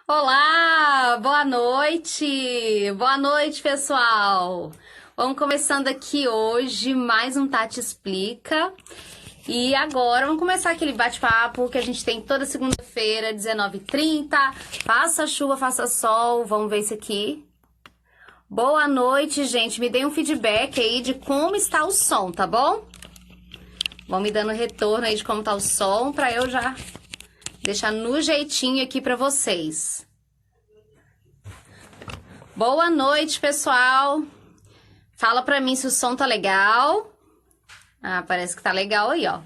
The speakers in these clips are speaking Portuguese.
Olá, boa noite! Boa noite, pessoal! Vamos começando aqui hoje mais um Tati Explica. E agora vamos começar aquele bate-papo que a gente tem toda segunda-feira, 19h30. Faça chuva, faça sol, vamos ver isso aqui. Boa noite, gente. Me dê um feedback aí de como está o som, tá bom? Vão me dando retorno aí de como tá o som pra eu já deixar no jeitinho aqui pra vocês. Boa noite, pessoal. Fala pra mim se o som tá legal. Ah, parece que tá legal aí, ó.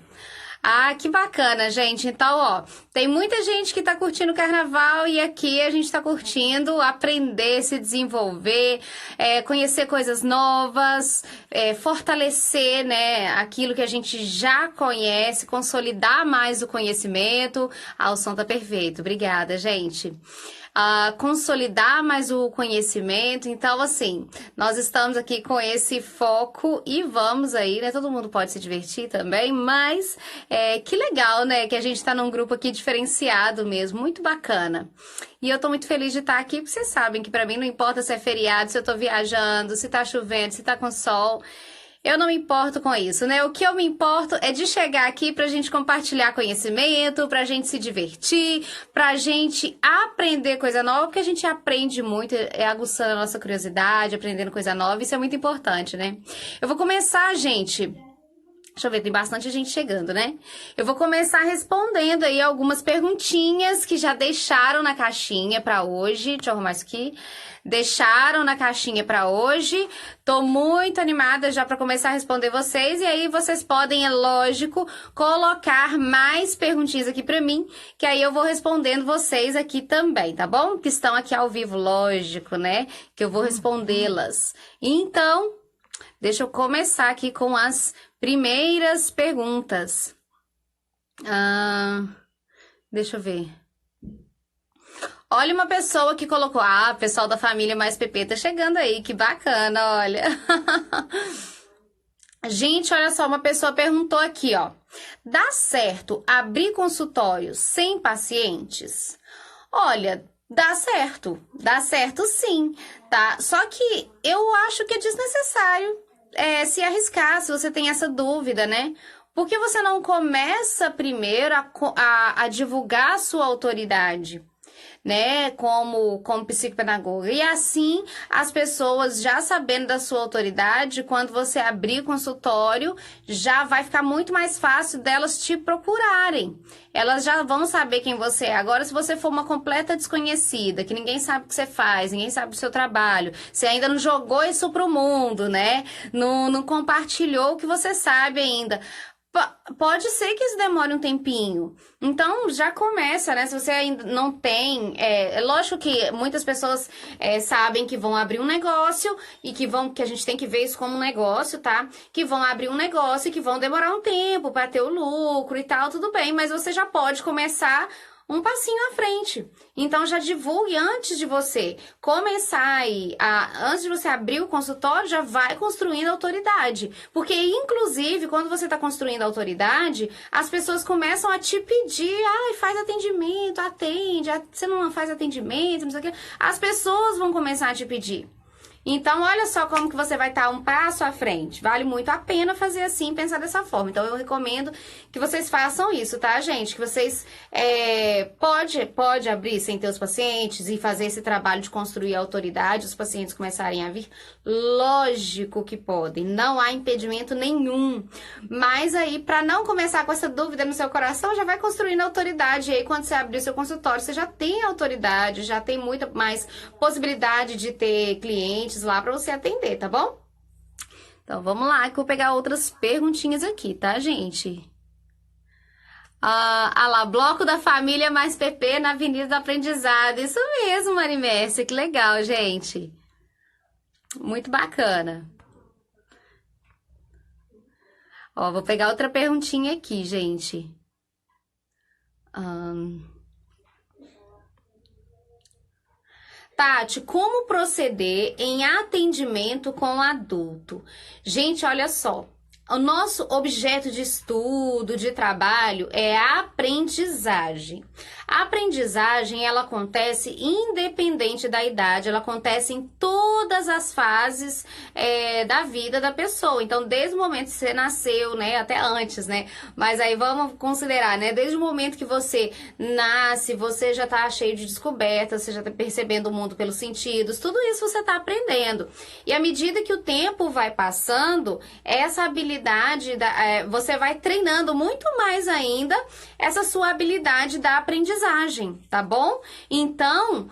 Ah, que bacana, gente. Então, ó, tem muita gente que tá curtindo o carnaval e aqui a gente tá curtindo aprender, se desenvolver, conhecer coisas novas, fortalecer, né, aquilo que a gente já conhece, consolidar mais o conhecimento. Ah, o som tá perfeito. Obrigada, gente. Consolidar mais o conhecimento. Então, assim, nós estamos aqui com esse foco e vamos aí, né? Todo mundo pode se divertir também, mas que legal, né? Que a gente tá num grupo aqui diferenciado mesmo, muito bacana. E eu tô muito feliz de estar aqui, porque vocês sabem que pra mim não importa se é feriado, se eu tô viajando, se tá chovendo, se tá com sol. Eu não me importo com isso, né? O que eu me importo é de chegar aqui pra gente compartilhar conhecimento, pra gente se divertir, pra gente aprender coisa nova, porque a gente aprende muito, aguçando a nossa curiosidade, aprendendo coisa nova, isso é muito importante, né? Eu vou começar, gente. Deixa eu ver, tem bastante gente chegando, né? Eu vou começar respondendo aí algumas perguntinhas que já deixaram na caixinha pra hoje. Deixa eu arrumar isso aqui. Deixaram na caixinha pra hoje. Tô muito animada já pra começar a responder vocês. E aí vocês podem, é lógico, colocar mais perguntinhas aqui pra mim, que aí eu vou respondendo vocês aqui também, tá bom? Que estão aqui ao vivo, lógico, né? Que eu vou respondê-las. Então, deixa eu começar aqui com as primeiras perguntas. Deixa eu ver. Olha uma pessoa que colocou. Ah, pessoal da família Mais PP tá chegando aí. Que bacana, olha. Gente, olha só, uma pessoa perguntou aqui, ó. Dá certo abrir consultório sem pacientes? Olha, dá certo sim, tá? Só que eu acho que é desnecessário se arriscar, se você tem essa dúvida, né? Por que você não começa primeiro a divulgar a sua autoridade, né, como psicopedagoga? E assim, as pessoas já sabendo da sua autoridade, quando você abrir consultório, já vai ficar muito mais fácil delas te procurarem. Elas já vão saber quem você é. Agora, se você for uma completa desconhecida, que ninguém sabe o que você faz, ninguém sabe do seu trabalho, você ainda não jogou isso pro mundo, né? Não compartilhou o que você sabe ainda. Pode ser que isso demore um tempinho. Então, já começa, né? Se você ainda não tem... É lógico que muitas pessoas sabem que vão abrir um negócio e que a gente tem que ver isso como um negócio, tá? Que vão abrir um negócio e que vão demorar um tempo para ter o lucro e tal, tudo bem. Mas você já pode começar um passinho à frente. Então, já divulgue antes de você começar aí, antes de você abrir o consultório, já vai construindo autoridade. Porque, inclusive, quando você está construindo autoridade, as pessoas começam a te pedir, faz atendimento, atende, você não faz atendimento, não sei o quê. As pessoas vão começar a te pedir. Então, olha só como que você vai estar um passo à frente. Vale muito a pena fazer assim, pensar dessa forma. Então, eu recomendo que vocês façam isso, tá, gente? Que vocês pode abrir sem ter os pacientes e fazer esse trabalho de construir a autoridade, os pacientes começarem a vir. Lógico que podem, não há impedimento nenhum. Mas aí, para não começar com essa dúvida no seu coração, já vai construindo a autoridade. E aí, quando você abrir o seu consultório, você já tem autoridade, já tem muita mais possibilidade de ter clientes lá para você atender, tá bom? Então, vamos lá, que eu vou pegar outras perguntinhas aqui, tá, gente? Lá, Bloco da Família Mais PP na Avenida do Aprendizado. Isso mesmo, Marimércia, que legal, gente. Muito bacana. Ó, vou pegar outra perguntinha aqui, gente. Tati, como proceder em atendimento com adulto? Gente, olha só. o nosso objeto de estudo, de trabalho, é a aprendizagem. A aprendizagem, ela acontece independente da idade, ela acontece em todas as fases da vida da pessoa. Então, desde o momento que você nasceu, né, até antes, né, mas aí vamos considerar, né, desde o momento que você nasce, você já tá cheio de descobertas, você já tá percebendo o mundo pelos sentidos, tudo isso você tá aprendendo. E à medida que o tempo vai passando, essa habilidade, você vai treinando muito mais ainda essa sua habilidade da aprendizagem, tá bom? Então,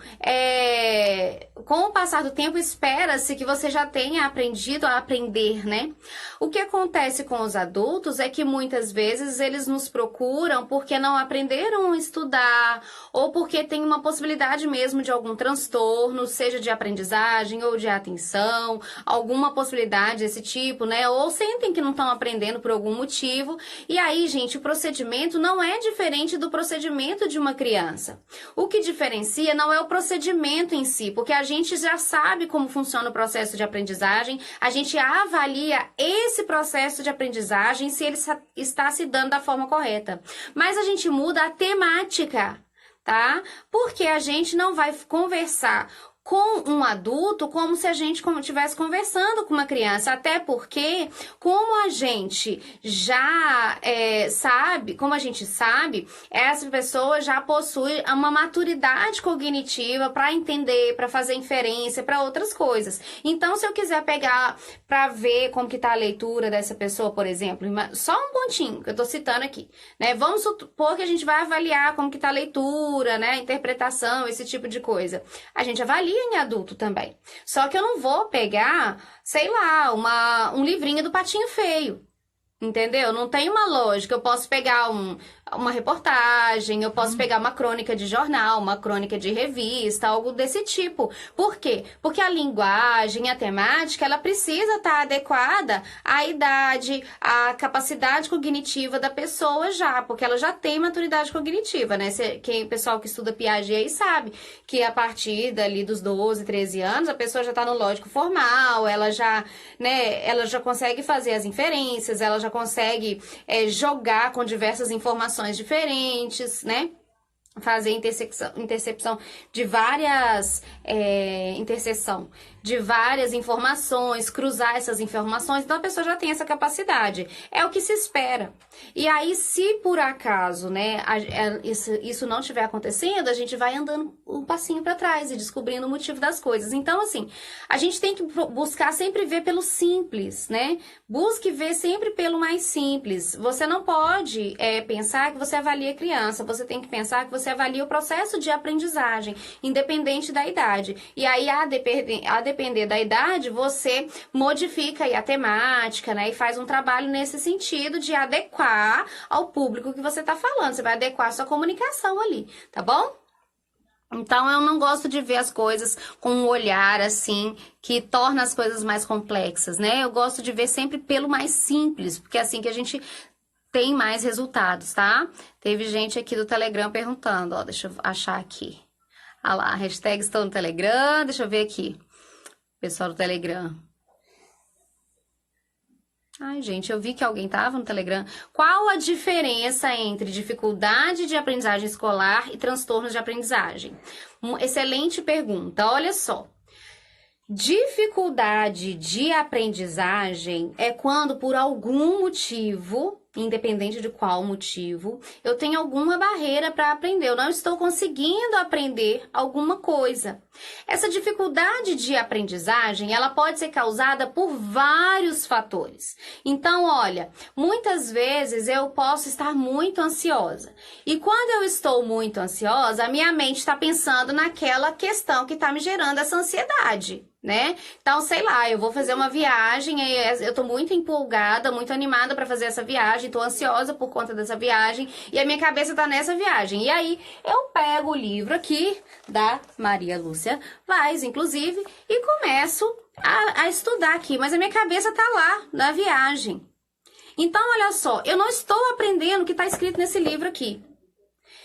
com o passar do tempo, espera-se que você já tenha aprendido a aprender, né? O que acontece com os adultos é que muitas vezes eles nos procuram porque não aprenderam a estudar ou porque tem uma possibilidade mesmo de algum transtorno, seja de aprendizagem ou de atenção, alguma possibilidade desse tipo, né? Ou sentem que não estão aprendendo por algum motivo. E aí, gente, o procedimento não é diferente do procedimento de uma criança. O que diferencia não é o procedimento em si, porque a gente já sabe como funciona o processo de aprendizagem, a gente avalia esse processo de aprendizagem se ele está se dando da forma correta. Mas a gente muda a temática, tá? Porque a gente não vai conversar com um adulto como se a gente estivesse conversando com uma criança, até porque como a gente já sabe, como a gente sabe, essa pessoa já possui uma maturidade cognitiva para entender, para fazer inferência, para outras coisas. Então, se eu quiser pegar para ver como que tá a leitura dessa pessoa, por exemplo, só um pontinho que eu tô citando aqui, né? Vamos supor que a gente vai avaliar como que tá a leitura, né? Interpretação, esse tipo de coisa. A gente avalia em adulto também. Só que eu não vou pegar, sei lá, um livrinho do Patinho Feio. Entendeu? Não tem uma lógica. Eu posso pegar uma reportagem, eu posso pegar uma crônica de jornal, uma crônica de revista, algo desse tipo. Por quê? Porque a linguagem, a temática, ela precisa estar adequada à idade, à capacidade cognitiva da pessoa já, porque ela já tem maturidade cognitiva, né? O pessoal que estuda Piaget aí sabe que a partir dali dos 12, 13 anos, a pessoa já está no lógico formal, ela já consegue fazer as inferências, ela já consegue jogar com diversas informações diferentes, né? Fazer intercepção de várias interseção de várias informações, cruzar essas informações, então a pessoa já tem essa capacidade. É o que se espera. E aí, se por acaso, né, isso não estiver acontecendo, a gente vai andando um passinho para trás e descobrindo o motivo das coisas. Então, assim, a gente tem que buscar sempre ver pelo simples, né? Busque ver sempre pelo mais simples. Você não pode pensar que você avalia a criança, você tem que pensar que você avalia o processo de aprendizagem, independente da idade. E aí, a depender da idade, você modifica aí a temática, né? E faz um trabalho nesse sentido de adequar ao público que você está falando. Você vai adequar a sua comunicação ali, tá bom? Então, eu não gosto de ver as coisas com um olhar, assim, que torna as coisas mais complexas, né? Eu gosto de ver sempre pelo mais simples, porque é assim que a gente tem mais resultados, tá? Teve gente aqui do Telegram perguntando, ó, deixa eu achar aqui. Ah lá, hashtag estou no Telegram, deixa eu ver aqui. Pessoal do Telegram. Ai, gente, eu vi que alguém tava no Telegram. Qual a diferença entre dificuldade de aprendizagem escolar e transtornos de aprendizagem? Excelente pergunta. Olha só. Dificuldade de aprendizagem é quando, por algum motivo, independente de qual motivo, eu tenho alguma barreira para aprender, eu não estou conseguindo aprender alguma coisa. Essa dificuldade de aprendizagem, ela pode ser causada por vários fatores. Então, olha, muitas vezes eu posso estar muito ansiosa. E quando eu estou muito ansiosa, a minha mente está pensando naquela questão que está me gerando essa ansiedade, né? Então, sei lá, eu vou fazer uma viagem, eu tô muito empolgada, muito animada para fazer essa viagem, tô ansiosa por conta dessa viagem e a minha cabeça tá nessa viagem. E aí, eu pego o livro aqui da Maria Lúcia Vaz, inclusive, e começo a estudar aqui, mas a minha cabeça tá lá, na viagem. Então, olha só, eu não estou aprendendo o que tá escrito nesse livro aqui.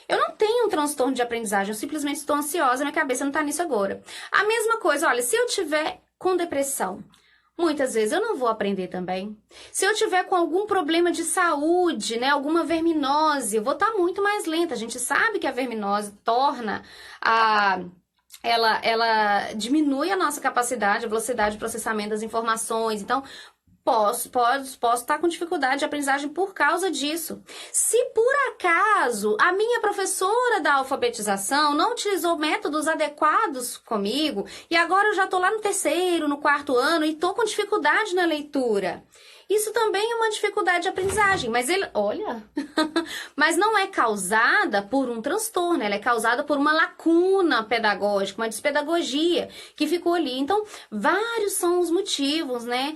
Eu não tenho um transtorno de aprendizagem, eu simplesmente estou ansiosa, minha cabeça não tá nisso agora. A mesma coisa, olha, se eu tiver com depressão, muitas vezes eu não vou aprender também. Se eu tiver com algum problema de saúde, né, alguma verminose, eu vou estar muito mais lenta. A gente sabe que a verminose torna ela diminui a nossa capacidade, a velocidade de processamento das informações. Então, posso estar com dificuldade de aprendizagem por causa disso. Se por acaso a minha professora da alfabetização não utilizou métodos adequados comigo e agora eu já estou lá no 3º, no 4º ano e estou com dificuldade na leitura. Isso também é uma dificuldade de aprendizagem, mas mas não é causada por um transtorno, ela é causada por uma lacuna pedagógica, uma despedagogia que ficou ali. Então, vários são os motivos, né,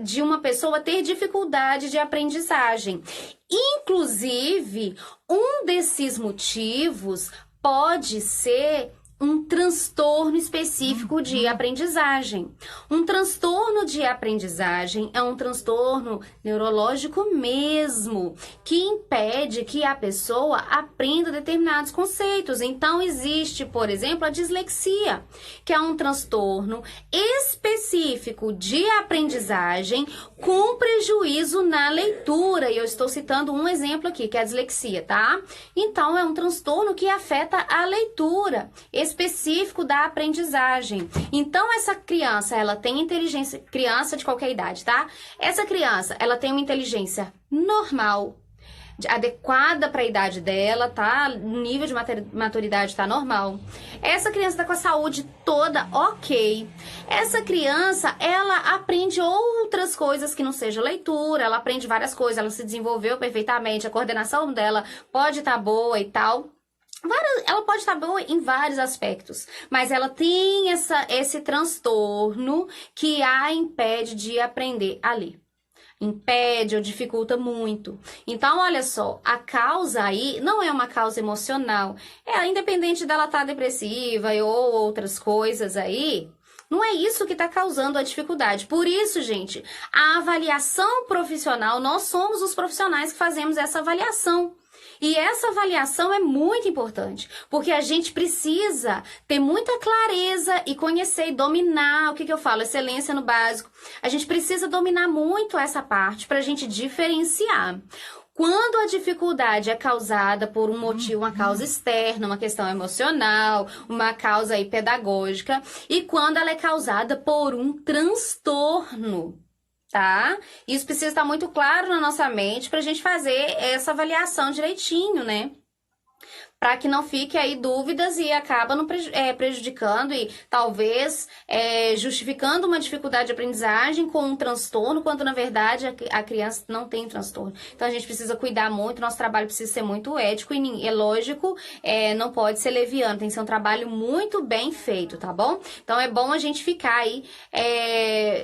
de uma pessoa ter dificuldade de aprendizagem. Inclusive, um desses motivos pode ser um transtorno específico de aprendizagem. Um transtorno de aprendizagem é um transtorno neurológico mesmo, que impede que a pessoa aprenda determinados conceitos. Então, existe, por exemplo, a dislexia, que é um transtorno específico de aprendizagem com prejuízo na leitura. E eu estou citando um exemplo aqui, que é a dislexia, tá? Então, é um transtorno que afeta a leitura específico da aprendizagem. Então, essa criança, ela tem inteligência, criança de qualquer idade, tá? Essa criança, ela tem uma inteligência normal, adequada para a idade dela, tá? O nível de maturidade tá normal. Essa criança tá com a saúde toda ok. Essa criança, ela aprende outras coisas que não seja leitura, ela aprende várias coisas, ela se desenvolveu perfeitamente, a coordenação dela pode estar boa e tal. Ela pode estar boa em vários aspectos, mas ela tem esse transtorno que a impede de aprender a ler. Impede ou dificulta muito. Então, olha só, a causa aí não é uma causa emocional. Independente dela estar depressiva ou outras coisas aí, não é isso que está causando a dificuldade. Por isso, gente, a avaliação profissional, nós somos os profissionais que fazemos essa avaliação. E essa avaliação é muito importante, porque a gente precisa ter muita clareza e conhecer e dominar, o que eu falo, excelência no básico. A gente precisa dominar muito essa parte para a gente diferenciar. Quando a dificuldade é causada por um motivo, uma causa externa, uma questão emocional, uma causa aí pedagógica, e quando ela é causada por um transtorno. Tá? Isso precisa estar muito claro na nossa mente para a gente fazer essa avaliação direitinho, né? Para que não fique aí dúvidas e acaba prejudicando e talvez justificando uma dificuldade de aprendizagem com um transtorno, quando na verdade a criança não tem transtorno. Então a gente precisa cuidar muito, nosso trabalho precisa ser muito ético e é lógico, não pode ser leviano, tem que ser um trabalho muito bem feito, tá bom? Então é bom a gente ficar aí,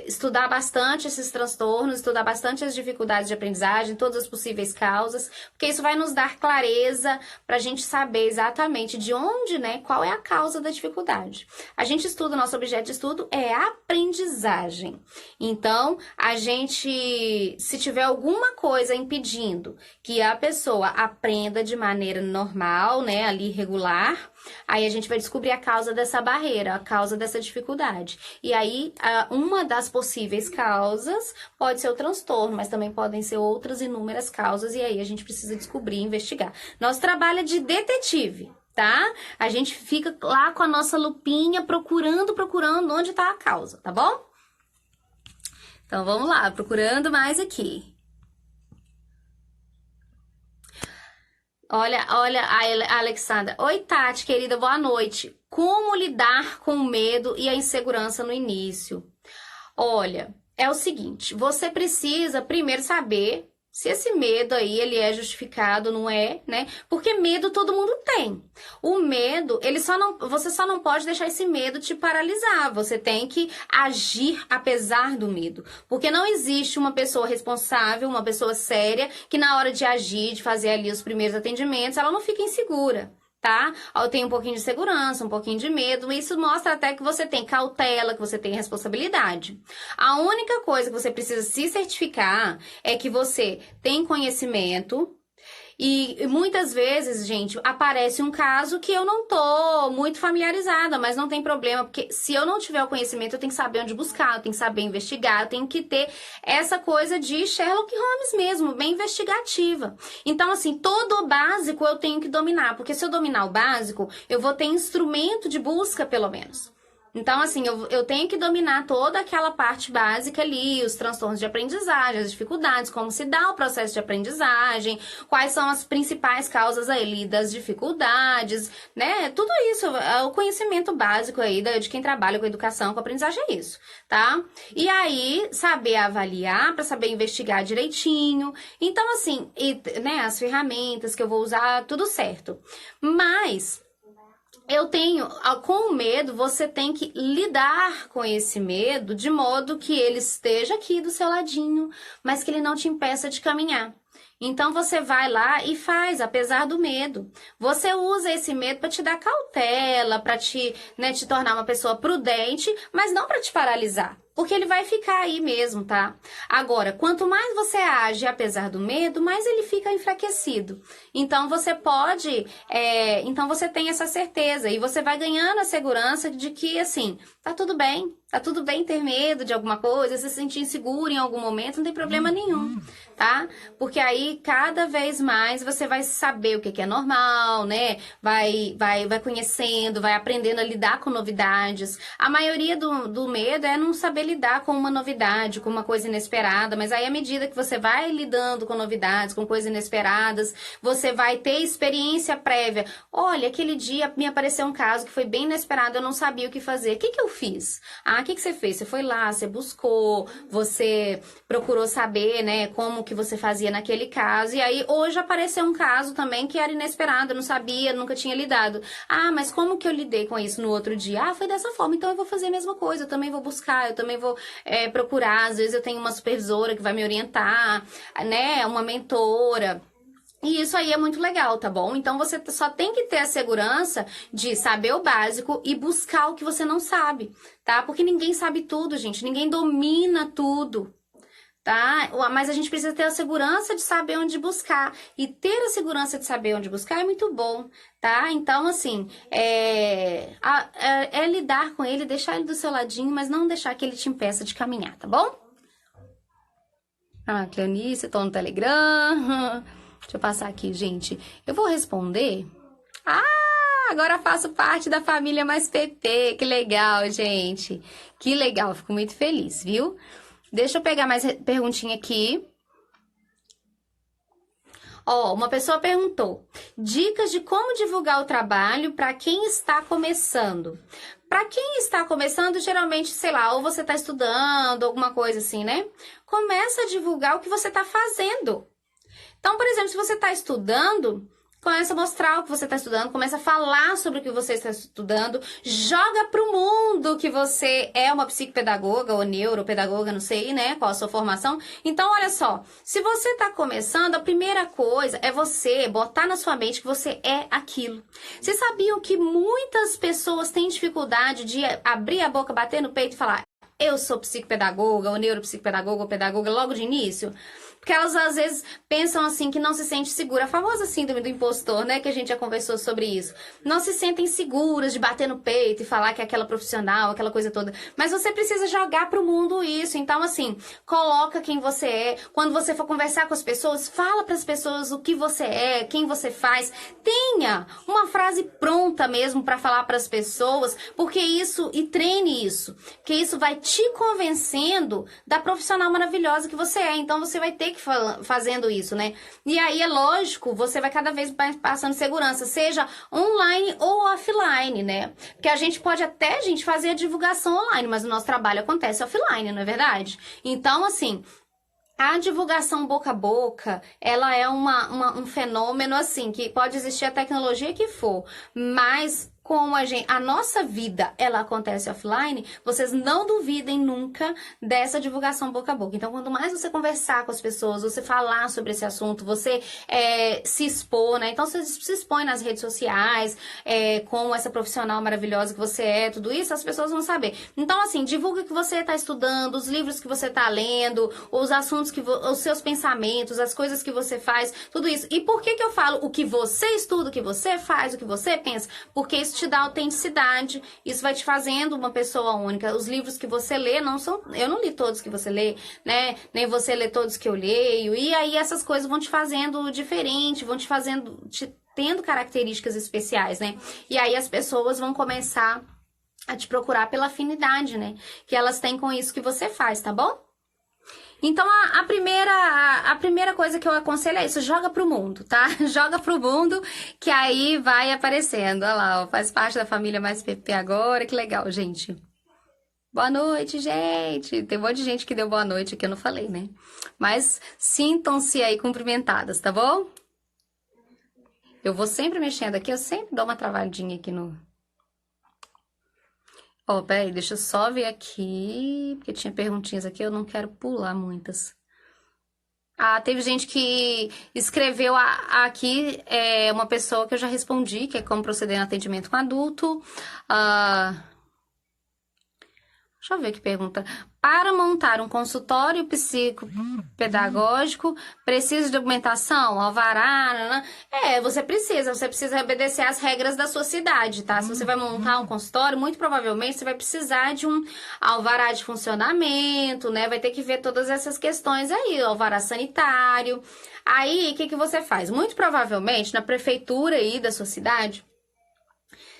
estudar bastante esses transtornos, estudar bastante as dificuldades de aprendizagem, todas as possíveis causas, porque isso vai nos dar clareza para a gente saber exatamente de onde, né, qual é a causa da dificuldade. A gente estuda, nosso objeto de estudo é a aprendizagem. Então, a gente, se tiver alguma coisa impedindo que a pessoa aprenda de maneira normal, né, ali regular, aí a gente vai descobrir a causa dessa barreira, a causa dessa dificuldade. E aí, uma das possíveis causas pode ser o transtorno, mas também podem ser outras inúmeras causas, e aí a gente precisa descobrir, investigar. Nosso trabalho é de detetive, tá? A gente fica lá com a nossa lupinha procurando onde tá a causa, tá bom? Então, vamos lá, procurando mais aqui. Olha a Alexandra. Oi, Tati, querida, boa noite. Como lidar com o medo e a insegurança no início? Olha, é o seguinte, você precisa primeiro saber se esse medo aí, ele é justificado, não é, né? Porque medo todo mundo tem. O medo, você só não pode deixar esse medo te paralisar. Você tem que agir apesar do medo. Porque não existe uma pessoa responsável, uma pessoa séria, que na hora de agir, de fazer ali os primeiros atendimentos, ela não fica insegura. Tá? Eu tenho um pouquinho de segurança, um pouquinho de medo, e isso mostra até que você tem cautela, que você tem responsabilidade. A única coisa que você precisa se certificar é que você tem conhecimento E muitas vezes, gente, aparece um caso que eu não tô muito familiarizada, mas não tem problema, porque se eu não tiver o conhecimento, eu tenho que saber onde buscar, eu tenho que saber investigar, eu tenho que ter essa coisa de Sherlock Holmes mesmo, bem investigativa. Então, assim, todo o básico eu tenho que dominar, porque se eu dominar o básico, eu vou ter instrumento de busca, pelo menos. Então, assim, eu tenho que dominar toda aquela parte básica ali, os transtornos de aprendizagem, as dificuldades, como se dá o processo de aprendizagem, quais são as principais causas ali das dificuldades, né? Tudo isso, é o conhecimento básico aí de quem trabalha com educação, com aprendizagem é isso, tá? E aí, saber avaliar para saber investigar direitinho. Então, assim, né, as ferramentas que eu vou usar, tudo certo. Mas eu tenho, com o medo, você tem que lidar com esse medo de modo que ele esteja aqui do seu ladinho, mas que ele não te impeça de caminhar. Então você vai lá e faz, apesar do medo. Você usa esse medo para te dar cautela, para te, né, te tornar uma pessoa prudente, mas não para te paralisar. Porque ele vai ficar aí mesmo, tá? Agora, quanto mais você age apesar do medo, mais ele fica enfraquecido. Então você pode, então você tem essa certeza e você vai ganhando a segurança de que, assim, tá tudo bem ter medo de alguma coisa, se sentir inseguro em algum momento, não tem problema nenhum, tá? Porque aí, cada vez mais, você vai saber o que é normal, né? Vai conhecendo, vai aprendendo a lidar com novidades. A maioria do medo é não saber lidar com uma novidade, com uma coisa inesperada, mas aí, à medida que você vai lidando com novidades, com coisas inesperadas, você vai ter experiência prévia. Olha, aquele dia me apareceu um caso que foi bem inesperado, eu não sabia o que fazer. O que eu fiz? O que você fez? Você foi lá, você buscou, você procurou saber, né, como que você fazia naquele caso. E aí, hoje apareceu um caso também que era inesperado, eu não sabia, nunca tinha lidado. Mas como que eu lidei com isso no outro dia? Foi dessa forma, então eu vou fazer a mesma coisa, eu também vou buscar, eu também vou procurar. Às vezes eu tenho uma supervisora que vai me orientar, né, uma mentora. E isso aí é muito legal, tá bom? Então você só tem que ter a segurança de saber o básico e buscar o que você não sabe, tá? Porque ninguém sabe tudo, gente. Ninguém domina tudo, tá? Mas a gente precisa ter a segurança de saber onde buscar. E ter a segurança de saber onde buscar é muito bom, tá? Então, assim, é lidar com ele, deixar ele do seu ladinho, mas não deixar que ele te impeça de caminhar, tá bom? Cleonice, tô no Telegram. Deixa eu passar aqui, gente. Eu vou responder. Agora faço parte da família Mais PP. Que legal, gente. Que legal, fico muito feliz, viu? Deixa eu pegar mais perguntinha aqui. Uma pessoa perguntou: dicas de como divulgar o trabalho para quem está começando. Para quem está começando, geralmente, sei lá, ou você está estudando, alguma coisa assim, né? Começa a divulgar o que você está fazendo. Então, por exemplo, se você está estudando, começa a mostrar o que você está estudando, começa a falar sobre o que você está estudando, joga para o mundo que você é uma psicopedagoga ou neuropedagoga, não sei, né, qual a sua formação. Então, olha só, se você está começando, a primeira coisa é você botar na sua mente que você é aquilo. Vocês sabiam que muitas pessoas têm dificuldade de abrir a boca, bater no peito e falar: eu sou psicopedagoga ou neuropsicopedagoga ou pedagoga logo de início? Porque elas, às vezes, pensam assim, que não se sente segura. A famosa síndrome do impostor, né? Que a gente já conversou sobre isso. Não se sentem seguras de bater no peito e falar que é aquela profissional, aquela coisa toda. Mas você precisa jogar pro mundo isso. Então, assim, coloca quem você é. Quando você for conversar com as pessoas, fala pras pessoas o que você é, quem você faz. Tenha uma frase pronta mesmo para falar pras pessoas, porque isso, e treine isso. Porque isso vai te convencendo da profissional maravilhosa que você é. Então, você vai ter que fazendo isso, né? E aí, é lógico, você vai cada vez mais passando segurança, seja online ou offline, né? Porque a gente pode até, gente, fazer a divulgação online, mas o nosso trabalho acontece offline, não é verdade? Então, assim, a divulgação boca a boca, ela é um fenômeno, assim, que pode existir a tecnologia que for, mas como a nossa vida, ela acontece offline, vocês não duvidem nunca dessa divulgação boca a boca. Então, quanto mais você conversar com as pessoas, você falar sobre esse assunto, você se expor, né? Então, você se expõe nas redes sociais, como essa profissional maravilhosa que você é, tudo isso, as pessoas vão saber. Então, assim, divulga o que você está estudando, os livros que você está lendo, os assuntos os seus pensamentos, as coisas que você faz, tudo isso. E por que eu falo o que você estuda, o que você faz, o que você pensa? Porque isso te dá autenticidade, isso vai te fazendo uma pessoa única. Os livros que você lê não são... Eu não li todos que você lê, né? Nem você lê todos que eu leio. E aí essas coisas vão te fazendo diferente, vão te fazendo... tendo características especiais, né? E aí as pessoas vão começar a te procurar pela afinidade, né? Que elas têm com isso que você faz, tá bom? Então, a primeira coisa que eu aconselho é isso, joga pro mundo, tá? Joga pro mundo, que aí vai aparecendo. Olha lá, ó, faz parte da família Mais PP agora, que legal, gente. Boa noite, gente. Tem um monte de gente que deu boa noite aqui, eu não falei, né? Mas sintam-se aí cumprimentadas, tá bom? Eu vou sempre mexendo aqui, eu sempre dou uma travadinha aqui no... Ó, peraí, deixa eu só ver aqui, porque tinha perguntinhas aqui, eu não quero pular muitas. Ah, teve gente que escreveu aqui, uma pessoa que eu já respondi, que é como proceder no atendimento com adulto. Deixa eu ver que pergunta. Para montar um consultório psicopedagógico, precisa de documentação, alvará, você precisa obedecer às regras da sua cidade, tá? Se você vai montar um consultório, muito provavelmente você vai precisar de um alvará de funcionamento, né? Vai ter que ver todas essas questões aí, alvará sanitário. Aí, o que você faz? Muito provavelmente, na prefeitura aí da sua cidade,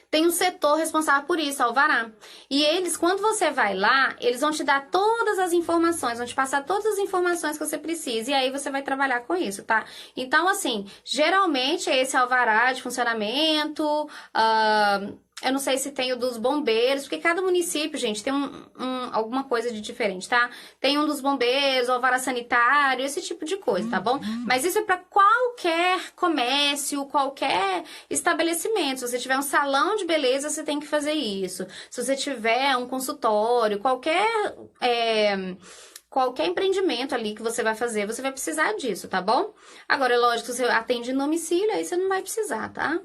tem um setor responsável por isso, alvará. E eles, quando você vai lá, eles vão te dar todas as informações, vão te passar todas as informações que você precisa. E aí você vai trabalhar com isso, tá? Então, assim, geralmente esse alvará de funcionamento... eu não sei se tem o dos bombeiros, porque cada município, gente, tem alguma coisa de diferente, tá? Tem um dos bombeiros, o alvará sanitário, esse tipo de coisa, tá bom? Mas isso é para qualquer comércio, qualquer estabelecimento. Se você tiver um salão de beleza, você tem que fazer isso. Se você tiver um consultório, qualquer empreendimento ali que você vai fazer, você vai precisar disso, tá bom? Agora, é lógico, se você atende no domicílio, aí você não vai precisar, tá?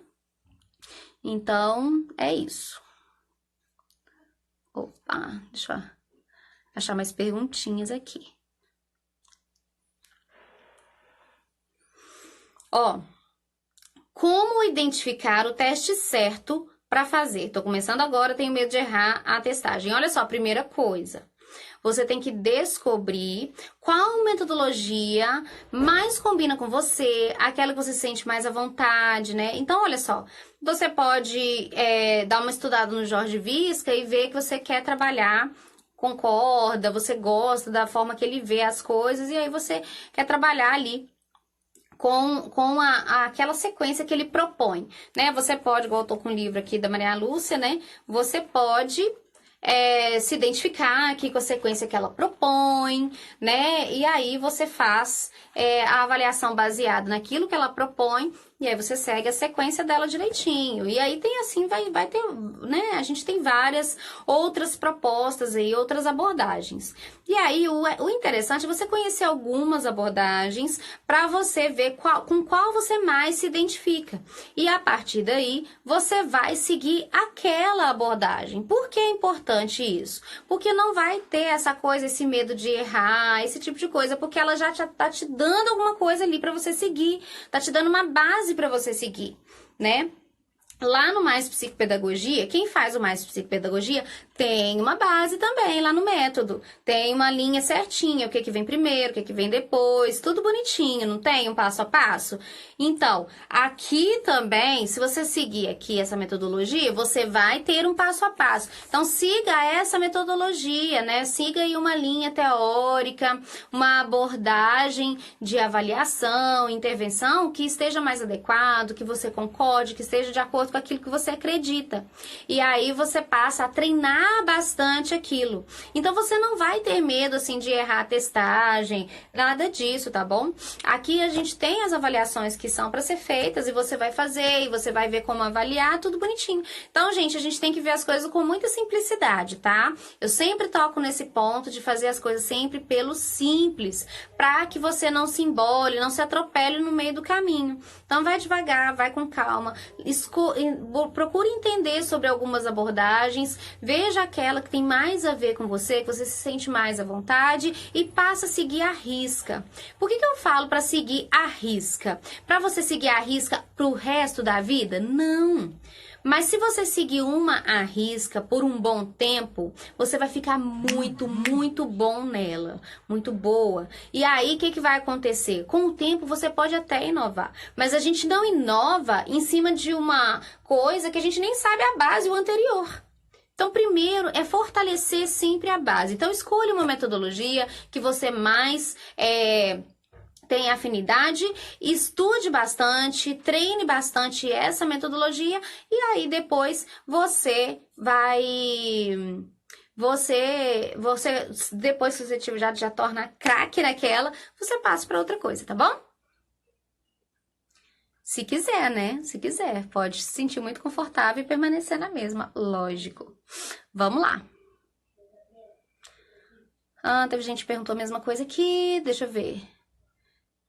Então, é isso. Opa, deixa eu achar mais perguntinhas aqui. Ó, como identificar o teste certo para fazer? Tô começando agora, tenho medo de errar a testagem. Olha só, primeira coisa. Você tem que descobrir qual metodologia mais combina com você, aquela que você sente mais à vontade, né? Então, olha só, você pode dar uma estudada no Jorge Visca e ver que você quer trabalhar com corda, você gosta da forma que ele vê as coisas, e aí você quer trabalhar ali com aquela sequência que ele propõe, né? Você pode, igual eu tô com o livro aqui da Maria Lúcia, né? Você pode... se identificar aqui com a sequência que ela propõe, né? E aí você faz a avaliação baseada naquilo que ela propõe, e aí você segue a sequência dela direitinho. E aí tem assim, vai ter, né? A gente tem várias outras propostas aí, outras abordagens. E aí o interessante é você conhecer algumas abordagens para você ver com qual você mais se identifica. E a partir daí, você vai seguir aquela abordagem. Por que é importante isso? Porque não vai ter essa coisa, esse medo de errar, esse tipo de coisa, porque ela já tá te dando alguma coisa ali para você seguir, tá te dando uma base para você seguir, né? Lá no Mais Psicopedagogia, quem faz o Mais Psicopedagogia tem uma base também lá no método. Tem uma linha certinha, o que vem primeiro, o que vem depois, tudo bonitinho, não tem um passo a passo? Então, aqui também, se você seguir aqui essa metodologia, você vai ter um passo a passo. Então, siga essa metodologia, né? Siga aí uma linha teórica, uma abordagem de avaliação, intervenção que esteja mais adequado, que você concorde, que esteja de acordo acordo com aquilo que você acredita. E aí você passa a treinar bastante aquilo. Então você não vai ter medo assim de errar a testagem, nada disso, tá bom? Aqui a gente tem as avaliações que são para ser feitas e você vai fazer e você vai ver como avaliar, tudo bonitinho. Então, gente, a gente tem que ver as coisas com muita simplicidade, tá? Eu sempre toco nesse ponto de fazer as coisas sempre pelo simples, para que você não se embole, não se atropele no meio do caminho. Então, vai devagar, vai com calma, procure entender sobre algumas abordagens, veja aquela que tem mais a ver com você, que você se sente mais à vontade e passa a seguir à risca. Por que eu falo para seguir à risca? Para você seguir à risca pro resto da vida? Não! Mas se você seguir uma à risca por um bom tempo, você vai ficar muito, muito bom nela, muito boa. E aí, o que vai acontecer? Com o tempo, você pode até inovar, mas a gente não inova em cima de uma coisa que a gente nem sabe a base, o anterior. Então, primeiro é fortalecer sempre a base. Então, escolha uma metodologia que você mais tem afinidade, estude bastante, treine bastante essa metodologia e aí depois você vai... depois que você já torna craque naquela, você passa para outra coisa, tá bom? Se quiser, né? Se quiser, pode se sentir muito confortável e permanecer na mesma, lógico. Vamos lá. Teve gente que perguntou a mesma coisa aqui, deixa eu ver.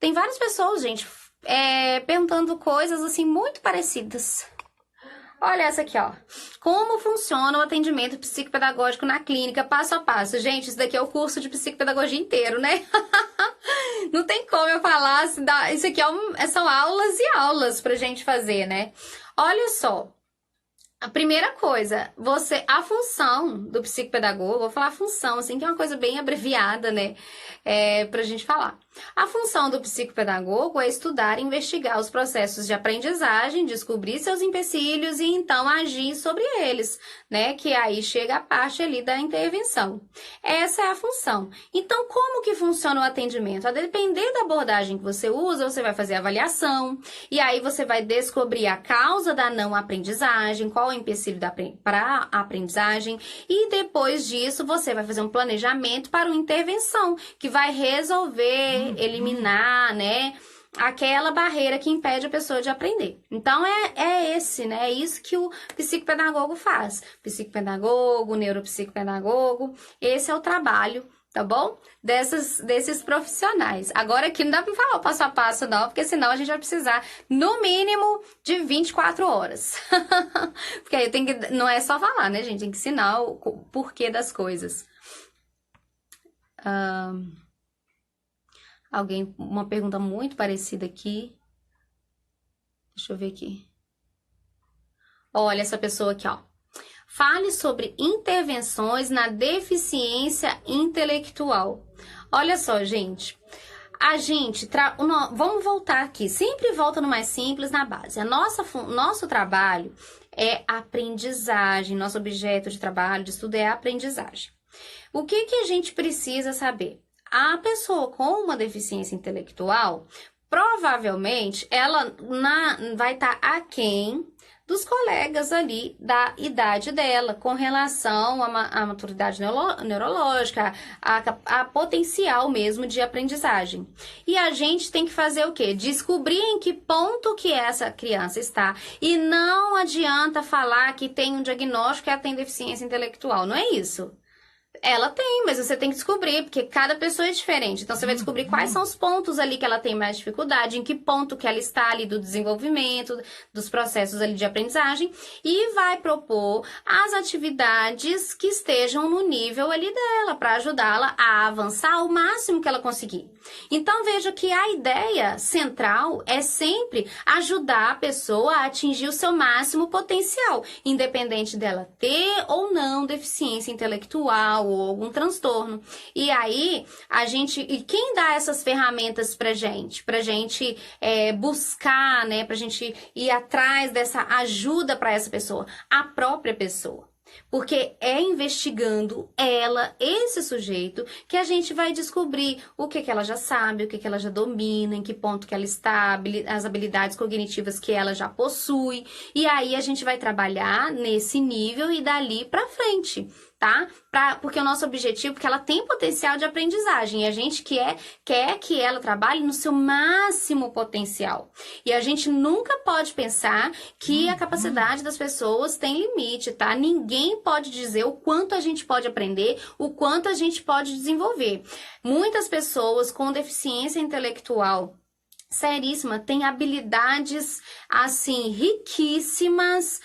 Tem várias pessoas, gente, perguntando coisas assim muito parecidas. Olha essa aqui, ó. Como funciona o atendimento psicopedagógico na clínica, passo a passo? Gente, isso daqui é o curso de psicopedagogia inteiro, né? Não tem como eu falar, isso aqui são aulas e aulas pra gente fazer, né? Olha só. A primeira coisa, a função do psicopedagogo, vou falar função, assim, que é uma coisa bem abreviada, né, pra gente falar. A função do psicopedagogo é estudar e investigar os processos de aprendizagem, descobrir seus empecilhos e então agir sobre eles, né, que aí chega a parte ali da intervenção. Essa é a função. Então, como que funciona o atendimento? A depender da abordagem que você usa, você vai fazer avaliação, e aí você vai descobrir a causa da não aprendizagem, qual é o empecilho para a aprendizagem, e depois disso você vai fazer um planejamento para uma intervenção, que vai resolver, eliminar, né, aquela barreira que impede a pessoa de aprender. Então, é isso que o psicopedagogo faz. Psicopedagogo, neuropsicopedagogo, esse é o trabalho, tá bom? Desses profissionais. Agora aqui não dá pra falar o passo a passo não, porque senão a gente vai precisar, no mínimo, de 24 horas. Porque aí não é só falar, né, gente? Tem que ensinar o porquê das coisas. Uma pergunta muito parecida aqui. Deixa eu ver aqui. Olha essa pessoa aqui, ó. Fale sobre intervenções na deficiência intelectual. Olha só, gente. Vamos voltar aqui. Sempre volta no mais simples, na base. Nosso trabalho é aprendizagem. Nosso objeto de trabalho, de estudo é aprendizagem. O que a gente precisa saber? A pessoa com uma deficiência intelectual, provavelmente, ela vai estar aquém dos colegas ali da idade dela, com relação à maturidade neurológica, a potencial mesmo de aprendizagem. E a gente tem que fazer o quê? Descobrir em que ponto que essa criança está. E não adianta falar que tem um diagnóstico que ela tem deficiência intelectual, não é isso. Ela tem, mas você tem que descobrir, porque cada pessoa é diferente. Então, você vai descobrir quais são os pontos ali que ela tem mais dificuldade, em que ponto que ela está ali do desenvolvimento, dos processos ali de aprendizagem, e vai propor as atividades que estejam no nível ali dela, para ajudá-la a avançar ao máximo que ela conseguir. Então, veja que a ideia central é sempre ajudar a pessoa a atingir o seu máximo potencial, independente dela ter ou não deficiência intelectual, ou algum transtorno. E aí, quem dá essas ferramentas pra gente? Pra gente buscar, né? Pra gente ir atrás dessa ajuda para essa pessoa? A própria pessoa. Porque é investigando ela, esse sujeito, que a gente vai descobrir o que ela já sabe, o que ela já domina, em que ponto que ela está, as habilidades cognitivas que ela já possui. E aí a gente vai trabalhar nesse nível e dali pra frente, tá? Porque o nosso objetivo, porque ela tem potencial de aprendizagem, e a gente quer que ela trabalhe no seu máximo potencial. E a gente nunca pode pensar que a capacidade das pessoas tem limite, tá? Ninguém pode dizer o quanto a gente pode aprender, o quanto a gente pode desenvolver. Muitas pessoas com deficiência intelectual seríssima, tem habilidades, assim, riquíssimas,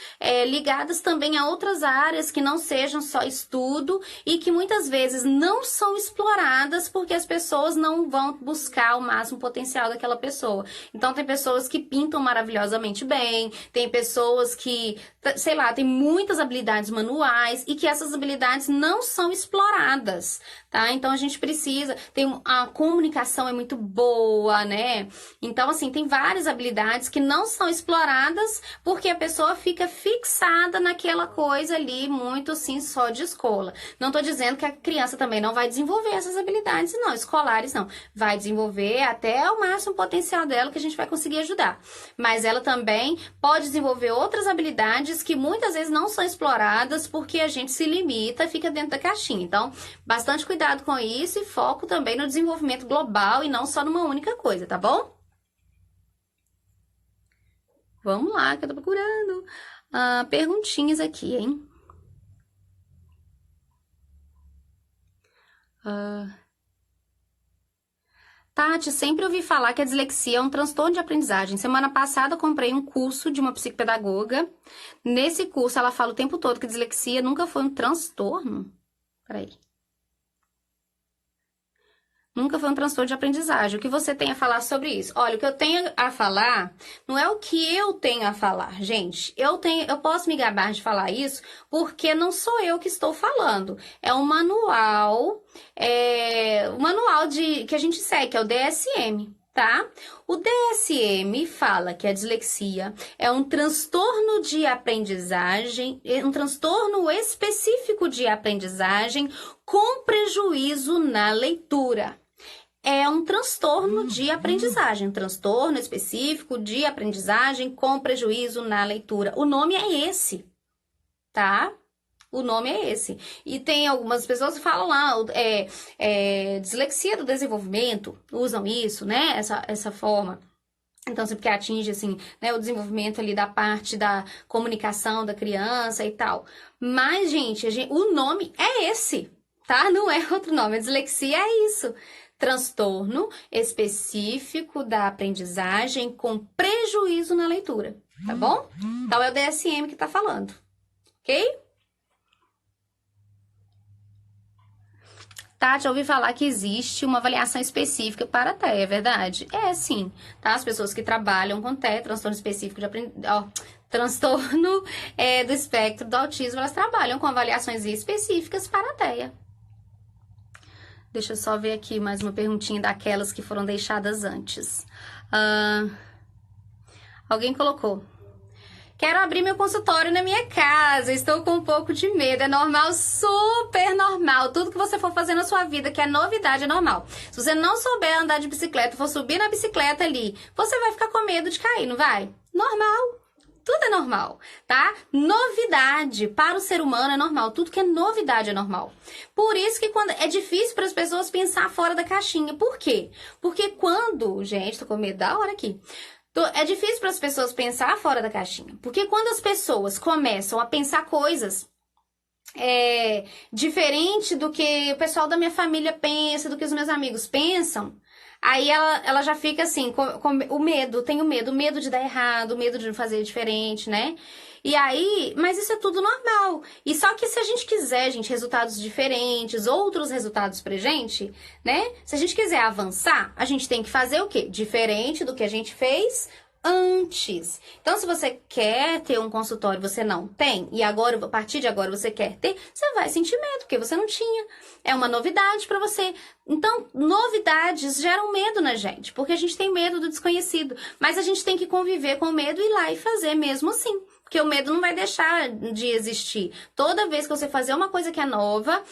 ligadas também a outras áreas que não sejam só estudo e que muitas vezes não são exploradas porque as pessoas não vão buscar o máximo potencial daquela pessoa. Então, tem pessoas que pintam maravilhosamente bem, tem pessoas que, sei lá, tem muitas habilidades manuais e que essas habilidades não são exploradas, tá? Então, a gente precisa, a comunicação é muito boa, né? Então, assim, tem várias habilidades que não são exploradas porque a pessoa fica fixada naquela coisa ali, muito assim, só de escola. Não tô dizendo que a criança também não vai desenvolver essas habilidades, não, escolares não. Vai desenvolver até o máximo potencial dela que a gente vai conseguir ajudar. Mas ela também pode desenvolver outras habilidades que muitas vezes não são exploradas porque a gente se limita e fica dentro da caixinha. Então, bastante cuidado com isso e foco também no desenvolvimento global e não só numa única coisa, tá bom? Vamos lá, que eu tô procurando perguntinhas aqui, hein? Tati, sempre ouvi falar que a dislexia é um transtorno de aprendizagem. Semana passada eu comprei um curso de uma psicopedagoga. Nesse curso ela fala o tempo todo que a dislexia nunca foi um transtorno. Peraí. Nunca foi um transtorno de aprendizagem. O que você tem a falar sobre isso? Olha, o que eu tenho a falar não é o que eu tenho a falar, gente. Eu posso me gabar de falar isso porque não sou eu que estou falando. É um manual, que a gente segue, que é o DSM, tá? O DSM fala que a dislexia é um transtorno de aprendizagem, um transtorno específico de aprendizagem com prejuízo na leitura. É um transtorno de aprendizagem, um transtorno específico de aprendizagem com prejuízo na leitura. O nome é esse, tá? O nome é esse. E tem algumas pessoas que falam lá, dislexia do desenvolvimento, usam isso, né? Essa forma. Então, assim, porque atinge, assim, né, o desenvolvimento ali da parte da comunicação da criança e tal. Mas, gente, o nome é esse, tá? Não é outro nome. A dislexia é isso. Transtorno específico da aprendizagem com prejuízo na leitura, tá bom? Então, é o DSM que tá falando, ok? Tati, eu ouvi falar que existe uma avaliação específica para TEA, é verdade? É, sim, tá? As pessoas que trabalham com TEA, transtorno específico de aprendizagem, transtorno do espectro do autismo, elas trabalham com avaliações específicas para a TEA. Deixa eu só ver aqui mais uma perguntinha daquelas que foram deixadas antes. Alguém colocou: quero abrir meu consultório na minha casa, estou com um pouco de medo. É normal, super normal. Tudo que você for fazer na sua vida que é novidade é normal. Se você não souber andar de bicicleta, for subir na bicicleta ali, você vai ficar com medo de cair, não vai? Normal. Tudo é normal, tá? Novidade para o ser humano é normal. Tudo que é novidade é normal. Por isso que quando é difícil para as pessoas pensar fora da caixinha. Por quê? Porque quando... Gente, tô com medo da hora aqui. É difícil para as pessoas pensar fora da caixinha. Porque quando as pessoas começam a pensar coisas diferente do que o pessoal da minha família pensa, do que os meus amigos pensam, aí ela já fica assim, com o medo, tem o medo de dar errado, o medo de fazer diferente, né? E aí, mas isso é tudo normal. E só que se a gente quiser, gente, resultados diferentes, outros resultados pra gente, né? Se a gente quiser avançar, a gente tem que fazer o quê? Diferente do que a gente fez antes. Então, se você quer ter um consultório, você não tem, e agora, a partir de agora, você quer ter, você vai sentir medo, porque você não tinha. É uma novidade para você. Então, novidades geram medo na gente, porque a gente tem medo do desconhecido. Mas a gente tem que conviver com o medo e ir lá e fazer mesmo assim, Porque o medo não vai deixar de existir. Toda vez que você fazer uma coisa que é nova,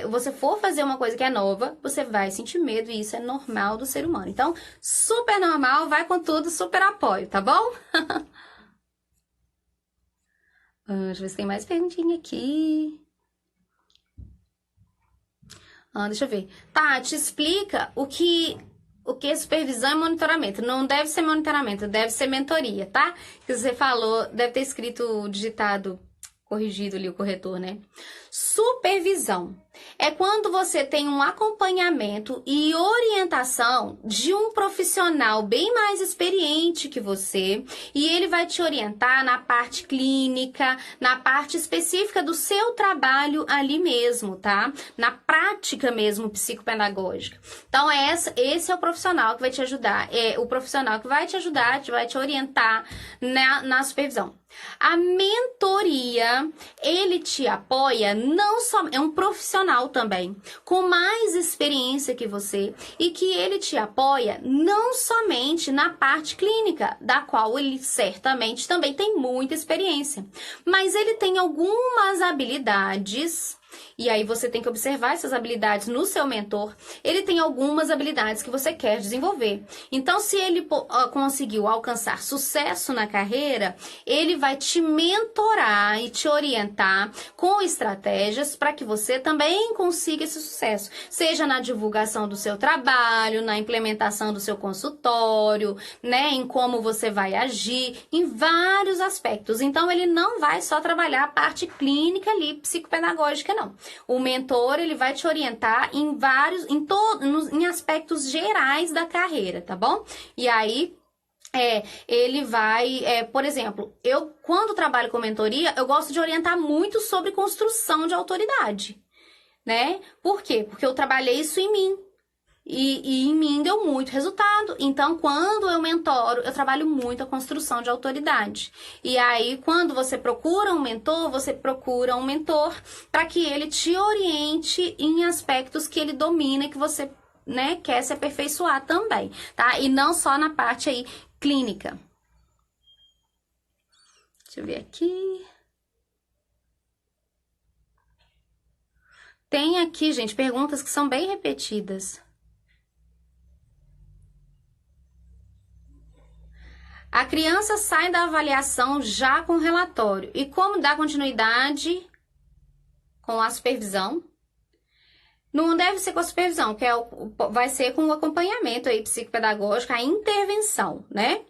você for fazer uma coisa que é nova, você vai sentir medo e isso é normal do ser humano. Então, super normal, vai com tudo, super apoio, tá bom? Deixa eu ver se tem mais perguntinha aqui. Deixa eu ver. Tati, explica o que é supervisão e monitoramento. Não deve ser monitoramento, deve ser mentoria, tá? Que você falou, deve ter escrito digitado, corrigido ali o corretor, né? Supervisão é quando você tem um acompanhamento e orientação de um profissional bem mais experiente que você, e ele vai te orientar na parte clínica, na parte específica do seu trabalho ali mesmo, tá? Na prática mesmo psicopedagógica. Então, esse é o profissional que vai te ajudar, é o profissional que vai te ajudar, vai te orientar na supervisão. A mentoria, ele te apoia, não só é um profissional também, com mais experiência que você, e que ele te apoia não somente na parte clínica, da qual ele certamente também tem muita experiência, mas ele tem algumas habilidades. E aí você tem que observar essas habilidades no seu mentor. Ele tem algumas habilidades que você quer desenvolver. Então, se ele conseguiu alcançar sucesso na carreira, ele vai te mentorar e te orientar com estratégias para que você também consiga esse sucesso. Seja na divulgação do seu trabalho, na implementação do seu consultório, né, em como você vai agir, em vários aspectos. Então, ele não vai só trabalhar a parte clínica ali, psicopedagógica, não. O mentor, ele vai te orientar em aspectos gerais da carreira, tá bom? E aí, ele vai, por exemplo, eu quando trabalho com mentoria, eu gosto de orientar muito sobre construção de autoridade, né? Por quê? Porque eu trabalhei isso em mim. E em mim deu muito resultado. Então, quando eu mentoro, eu trabalho muito a construção de autoridade. E aí, quando você procura um mentor, você procura um mentor para que ele te oriente em aspectos que ele domina e que você, né, quer se aperfeiçoar também, tá? E não só na parte aí clínica. Deixa eu ver aqui. Tem aqui, gente, perguntas que são bem repetidas. A criança sai da avaliação já com relatório. E como dar continuidade com a supervisão? Não deve ser com a supervisão, vai ser com o acompanhamento aí psicopedagógico, a intervenção, né?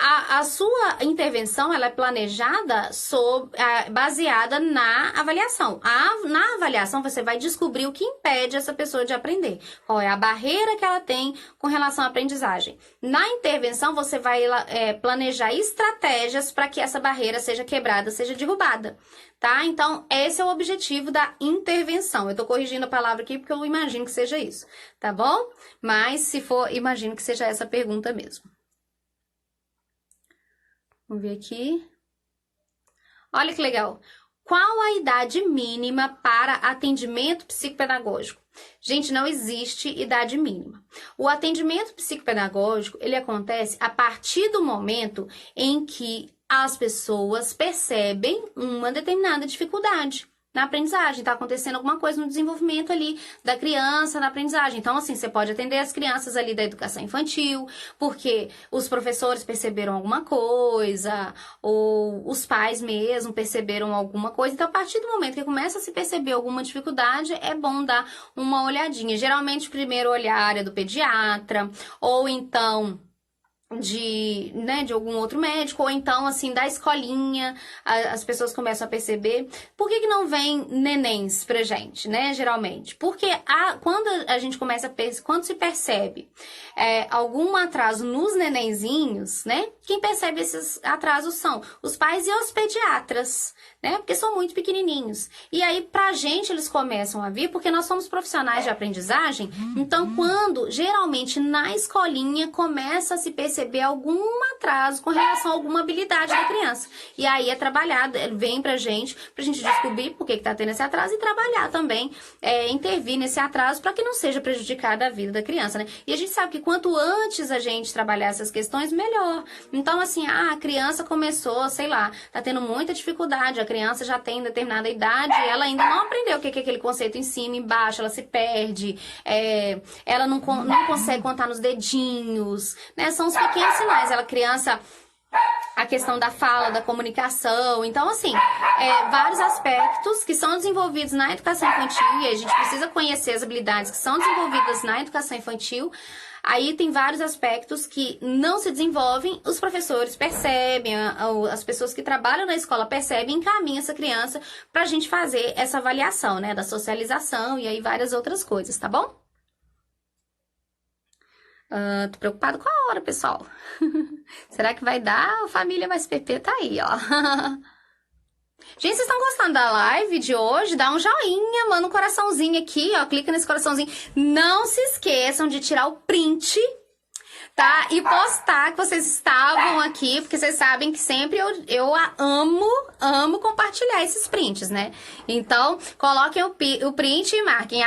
A sua intervenção, ela é planejada baseada na avaliação. Na avaliação, você vai descobrir o que impede essa pessoa de aprender. Qual é a barreira que ela tem com relação à aprendizagem. Na intervenção, você vai planejar estratégias para que essa barreira seja quebrada, seja derrubada. Tá? Então, esse é o objetivo da intervenção. Eu tô corrigindo a palavra aqui porque eu imagino que seja isso, tá bom? Mas, se for, imagino que seja essa pergunta mesmo. Vamos ver aqui. Olha que legal. Qual a idade mínima para atendimento psicopedagógico? Gente, não existe idade mínima. O atendimento psicopedagógico, ele acontece a partir do momento em que as pessoas percebem uma determinada dificuldade na aprendizagem, tá acontecendo alguma coisa no desenvolvimento ali da criança na aprendizagem. Então, assim, você pode atender as crianças ali da educação infantil, porque os professores perceberam alguma coisa, ou os pais mesmo perceberam alguma coisa. Então, a partir do momento que começa a se perceber alguma dificuldade, é bom dar uma olhadinha. Geralmente, o primeiro olhar é do pediatra, ou então de algum outro médico, ou então, assim, da escolinha, as pessoas começam a perceber. Por que não vem nenéns pra gente, né, geralmente? Porque quando a gente começa a quando se percebe algum atraso nos nenenzinhos, né, quem percebe esses atrasos são os pais e os pediatras, né, porque são muito pequenininhos. E aí, pra gente, eles começam a vir, porque nós somos profissionais de aprendizagem, então, quando, geralmente, na escolinha, começa a se perceber perceber algum atraso com relação a alguma habilidade da criança. E aí é trabalhado, vem pra gente descobrir por que tá tendo esse atraso e trabalhar também, intervir nesse atraso para que não seja prejudicada a vida da criança, né? E a gente sabe que quanto antes a gente trabalhar essas questões, melhor. Então, assim, a criança começou, sei lá, tá tendo muita dificuldade, a criança já tem determinada idade, ela ainda não aprendeu o que é aquele conceito em cima, embaixo, ela se perde, ela não consegue contar nos dedinhos, né? São os pequenos sinais. Ela, criança, a questão da fala, da comunicação. Então, assim, vários aspectos que são desenvolvidos na educação infantil, e a gente precisa conhecer as habilidades que são desenvolvidas na educação infantil. Aí tem vários aspectos que não se desenvolvem, os professores percebem, as pessoas que trabalham na escola percebem e encaminham essa criança pra gente fazer essa avaliação, né, da socialização e aí várias outras coisas, tá bom? Tô preocupado com a hora, pessoal. Será que vai dar? A família mais PP tá aí, ó. Gente, vocês estão gostando da live de hoje? Dá um joinha, manda um coraçãozinho aqui, ó. Clica nesse coraçãozinho. Não se esqueçam de tirar o print, tá? E postar que vocês estavam aqui, porque vocês sabem que sempre eu amo compartilhar esses prints, né? Então, coloquem o print e marquem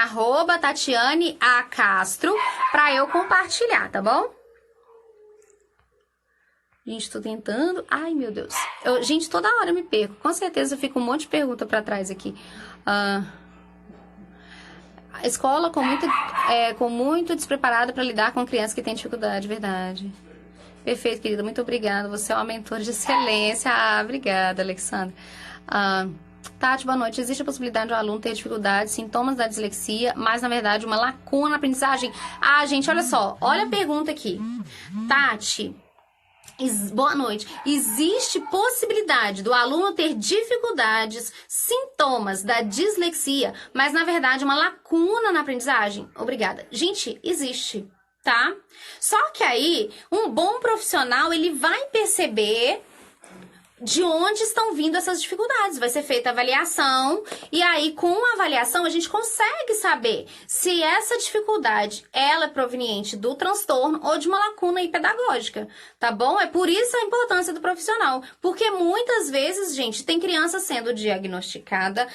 @TatianeACastro pra eu compartilhar, tá bom? Gente, tô tentando... Ai, meu Deus. Gente, toda hora eu me perco. Com certeza fica um monte de pergunta pra trás aqui. A escola com muito despreparada pra lidar com crianças que têm dificuldade, verdade. Perfeito, querida. Muito obrigada. Você é uma mentora de excelência. Obrigada, Alexandra. Tati, boa noite. Existe a possibilidade de um aluno ter dificuldade, sintomas da dislexia, mas, na verdade, uma lacuna na aprendizagem? Gente, olha só. Olha a pergunta aqui. Tati... Boa noite. Existe possibilidade do aluno ter dificuldades, sintomas da dislexia, mas na verdade uma lacuna na aprendizagem? Obrigada. Gente, existe, tá? Só que aí, um bom profissional, ele vai perceber de onde estão vindo essas dificuldades. Vai ser feita a avaliação e aí com a avaliação a gente consegue saber se essa dificuldade ela é proveniente do transtorno ou de uma lacuna aí pedagógica, tá bom? É por isso a importância do profissional, porque muitas vezes, gente, tem criança sendo diagnosticada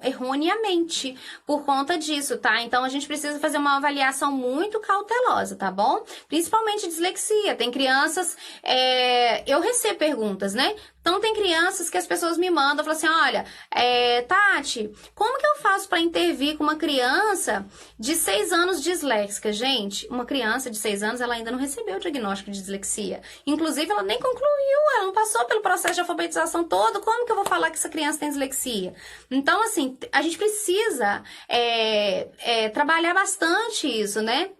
erroneamente por conta disso, tá? Então a gente precisa fazer uma avaliação muito cautelosa, tá bom? Principalmente dislexia. Tem crianças, eu recebo perguntas, né? Então, tem crianças que as pessoas me mandam, falam assim, olha, Tati, como que eu faço para intervir com uma criança de 6 anos disléxica? Gente, uma criança de 6 anos, ela ainda não recebeu o diagnóstico de dislexia. Inclusive, ela nem concluiu, ela não passou pelo processo de alfabetização todo. Como que eu vou falar que essa criança tem dislexia? Então, assim, a gente precisa trabalhar bastante isso, né?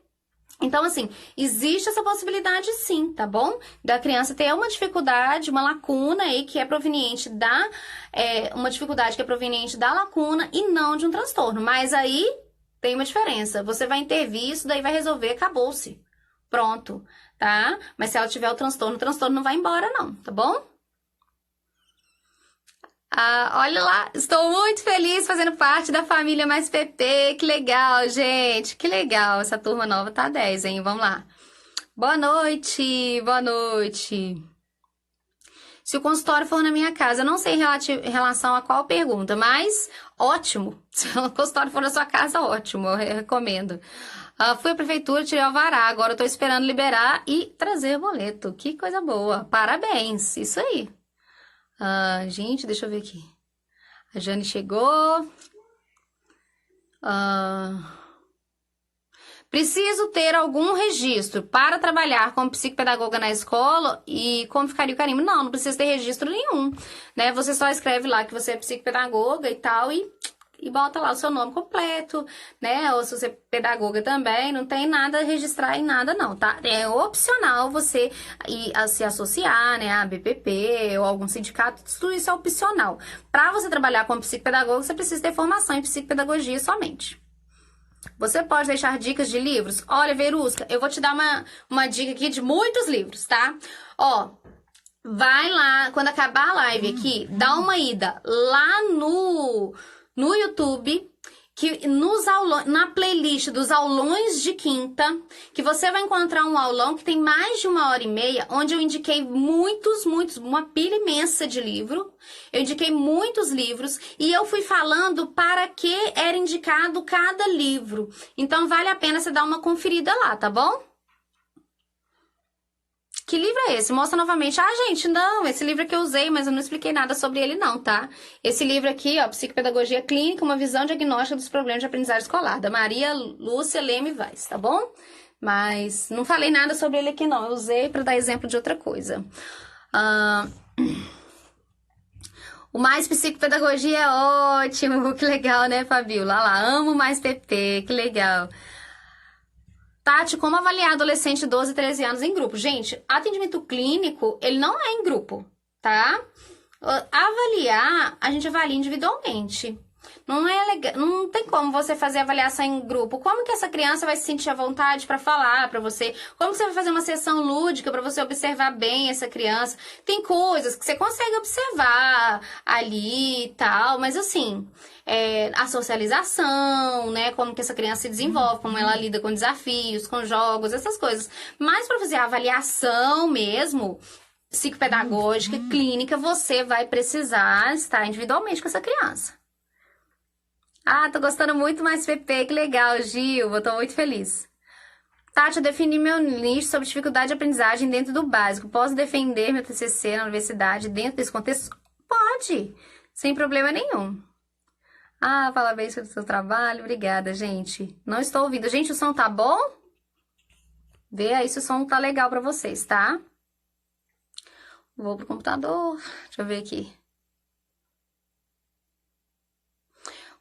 Então, assim, existe essa possibilidade sim, tá bom? Da criança ter uma dificuldade, uma lacuna aí que é proveniente uma dificuldade que é proveniente da lacuna e não de um transtorno. Mas aí tem uma diferença. Você vai intervir, isso daí vai resolver, acabou-se. Pronto, tá? Mas se ela tiver o transtorno não vai embora não, tá bom? Olha lá, estou muito feliz fazendo parte da família Mais PP. Que legal, gente. Que legal. Essa turma nova tá 10, hein? Vamos lá. Boa noite, boa noite. Se o consultório for na minha casa, eu não sei em relação a qual pergunta, mas ótimo. Se o consultório for na sua casa, ótimo. Eu recomendo. Fui à prefeitura, tirei o alvará. Agora eu tô esperando liberar e trazer o boleto. Que coisa boa. Parabéns. Isso aí. Gente, deixa eu ver aqui. A Jane chegou. Preciso ter algum registro para trabalhar como psicopedagoga na escola e como ficaria o carimbo? Não precisa ter registro nenhum, né? Você só escreve lá que você é psicopedagoga e tal e bota lá o seu nome completo, né? Ou se você é pedagoga também, não tem nada a registrar em nada não, tá? É opcional você se associar, né, a BPP ou algum sindicato, tudo isso é opcional. Para você trabalhar como psicopedagoga, você precisa ter formação em psicopedagogia somente. Você pode deixar dicas de livros? Olha, Verusca, eu vou te dar uma dica aqui de muitos livros, tá? Vai lá, quando acabar a live aqui, dá uma ida lá no YouTube que na playlist dos aulões de quinta, que você vai encontrar um aulão que tem mais de 1h30, onde eu indiquei uma pilha imensa de livro. Eu indiquei muitos livros e eu fui falando para que era indicado cada livro. Então, vale a pena você dar uma conferida lá, tá bom? Que livro é esse? Mostra novamente. Ah, gente, não, esse livro que eu usei, mas eu não expliquei nada sobre ele não, tá? Esse livro aqui, ó, Psicopedagogia Clínica, uma visão diagnóstica dos problemas de aprendizagem escolar, da Maria Lúcia Leme Vaz, tá bom? Mas não falei nada sobre ele aqui não, eu usei para dar exemplo de outra coisa. O Mais Psicopedagogia é ótimo, que legal, né, Fabiola? Lá, amo Mais PP, que legal. Tati, como avaliar adolescente de 12, 13 anos em grupo? Gente, atendimento clínico, ele não é em grupo, tá? Avaliar, a gente avalia individualmente. Não é legal, não tem como você fazer avaliação em grupo. Como que essa criança vai se sentir à vontade para falar para você? Como que você vai fazer uma sessão lúdica para você observar bem essa criança? Tem coisas que você consegue observar ali e tal, mas assim, a socialização, né? Como que essa criança se desenvolve, como ela lida com desafios, com jogos, essas coisas. Mas para fazer a avaliação mesmo, psicopedagógica, clínica, você vai precisar estar individualmente com essa criança. Ah, tô gostando muito mais PP, que legal, Gil, eu tô muito feliz. Tati, eu defini meu nicho sobre dificuldade de aprendizagem dentro do básico. Posso defender meu TCC na universidade dentro desse contexto? Pode, sem problema nenhum. Ah, parabéns pelo seu trabalho, obrigada, gente. Não estou ouvindo. Gente, o som tá bom? Vê aí se o som tá legal pra vocês, tá? Vou pro computador, deixa eu ver aqui.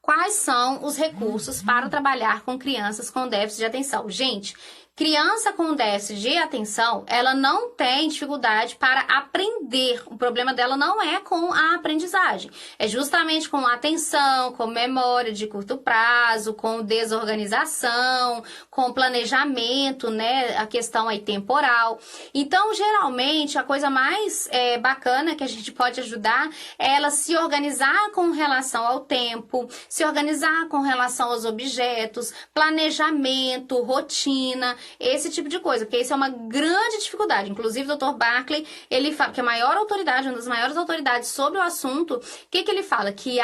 Quais são os recursos para trabalhar com crianças com déficit de atenção? Gente, criança com déficit de atenção, ela não tem dificuldade para aprender. O problema dela não é com a aprendizagem. É justamente com a atenção, com memória de curto prazo, com desorganização, com planejamento, né? A questão aí temporal. Então, geralmente, a coisa mais bacana que a gente pode ajudar é ela se organizar com relação ao tempo, se organizar com relação aos objetos, planejamento, rotina, esse tipo de coisa, porque isso é uma grande dificuldade. Inclusive, o Dr. Barkley, ele fala que a maior autoridade, uma das maiores autoridades sobre o assunto, o que ele fala? Que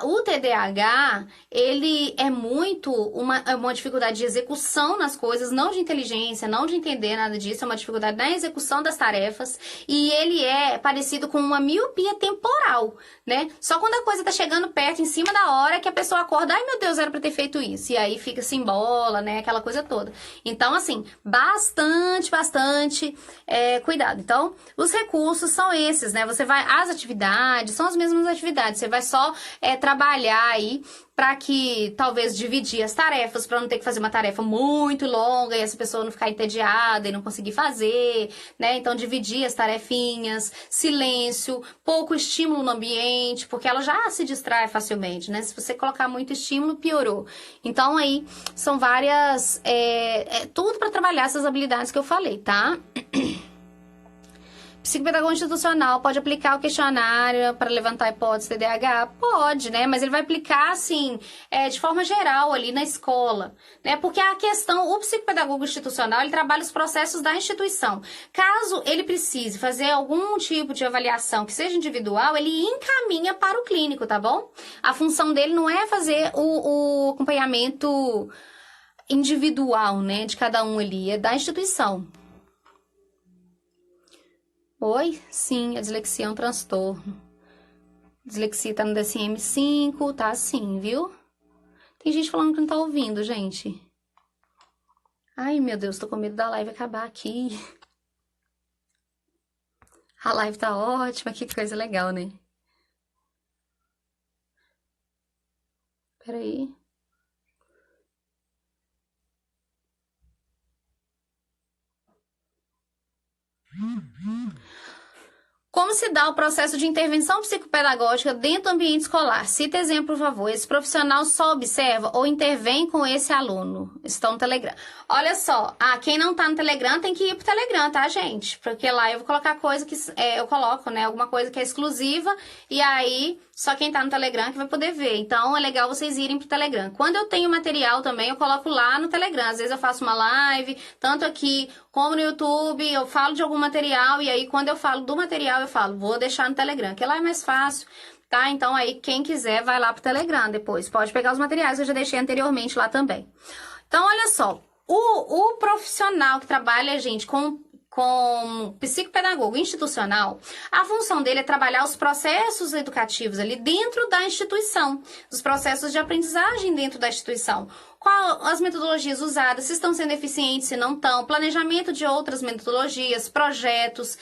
o TDAH, ele é muito uma dificuldade de execução nas coisas, não de inteligência, não de entender nada disso, é uma dificuldade na execução das tarefas, e ele é parecido com uma miopia temporal, né? Só quando a coisa tá chegando perto, em cima da hora, que a pessoa acorda, ai meu Deus, era pra ter feito isso, e aí fica sem bola, né? Aquela coisa toda. Então, assim, bastante cuidado. Então, os recursos são esses, né? Você vai, as atividades, são as mesmas atividades, você vai só trabalhar aí para que talvez dividir as tarefas, para não ter que fazer uma tarefa muito longa e essa pessoa não ficar entediada e não conseguir fazer, né? Então, dividir as tarefinhas, silêncio, pouco estímulo no ambiente, porque ela já se distrai facilmente, né? Se você colocar muito estímulo, piorou. Então, aí, são várias... tudo para trabalhar essas habilidades que eu falei, tá? Psicopedagogo institucional pode aplicar o questionário para levantar a hipótese TDAH? Pode, né? Mas ele vai aplicar, assim, de forma geral ali na escola, né? Porque a questão, o psicopedagogo institucional, ele trabalha os processos da instituição. Caso ele precise fazer algum tipo de avaliação que seja individual, ele encaminha para o clínico, tá bom? A função dele não é fazer o acompanhamento individual, né? De cada um ali, é da instituição. Oi? Sim, a dislexia é um transtorno. Dislexia tá no DSM-5, tá assim, viu? Tem gente falando que não tá ouvindo, gente. Ai, meu Deus, tô com medo da live acabar aqui. A live tá ótima, que coisa legal, né? Peraí. Como se dá o processo de intervenção psicopedagógica dentro do ambiente escolar? Cita exemplo, por favor. Esse profissional só observa ou intervém com esse aluno? Estão no Telegram. Olha só, quem não tá no Telegram tem que ir pro Telegram, tá, gente? Porque lá eu vou colocar coisa que eu coloco, né? Alguma coisa que é exclusiva e aí só quem tá no Telegram que vai poder ver. Então é legal vocês irem pro Telegram. Quando eu tenho material também, eu coloco lá no Telegram. Às vezes eu faço uma live, tanto aqui como no YouTube, eu falo de algum material e aí quando eu falo do material, eu falo, vou deixar no Telegram, que lá é mais fácil, tá? Então aí quem quiser vai lá pro Telegram depois. Pode pegar os materiais que eu já deixei anteriormente lá também. Então, olha só, o profissional que trabalha, gente, com psicopedagogo institucional, a função dele é trabalhar os processos educativos ali dentro da instituição, os processos de aprendizagem dentro da instituição. Qual as metodologias usadas, se estão sendo eficientes, se não estão, planejamento de outras metodologias, projetos,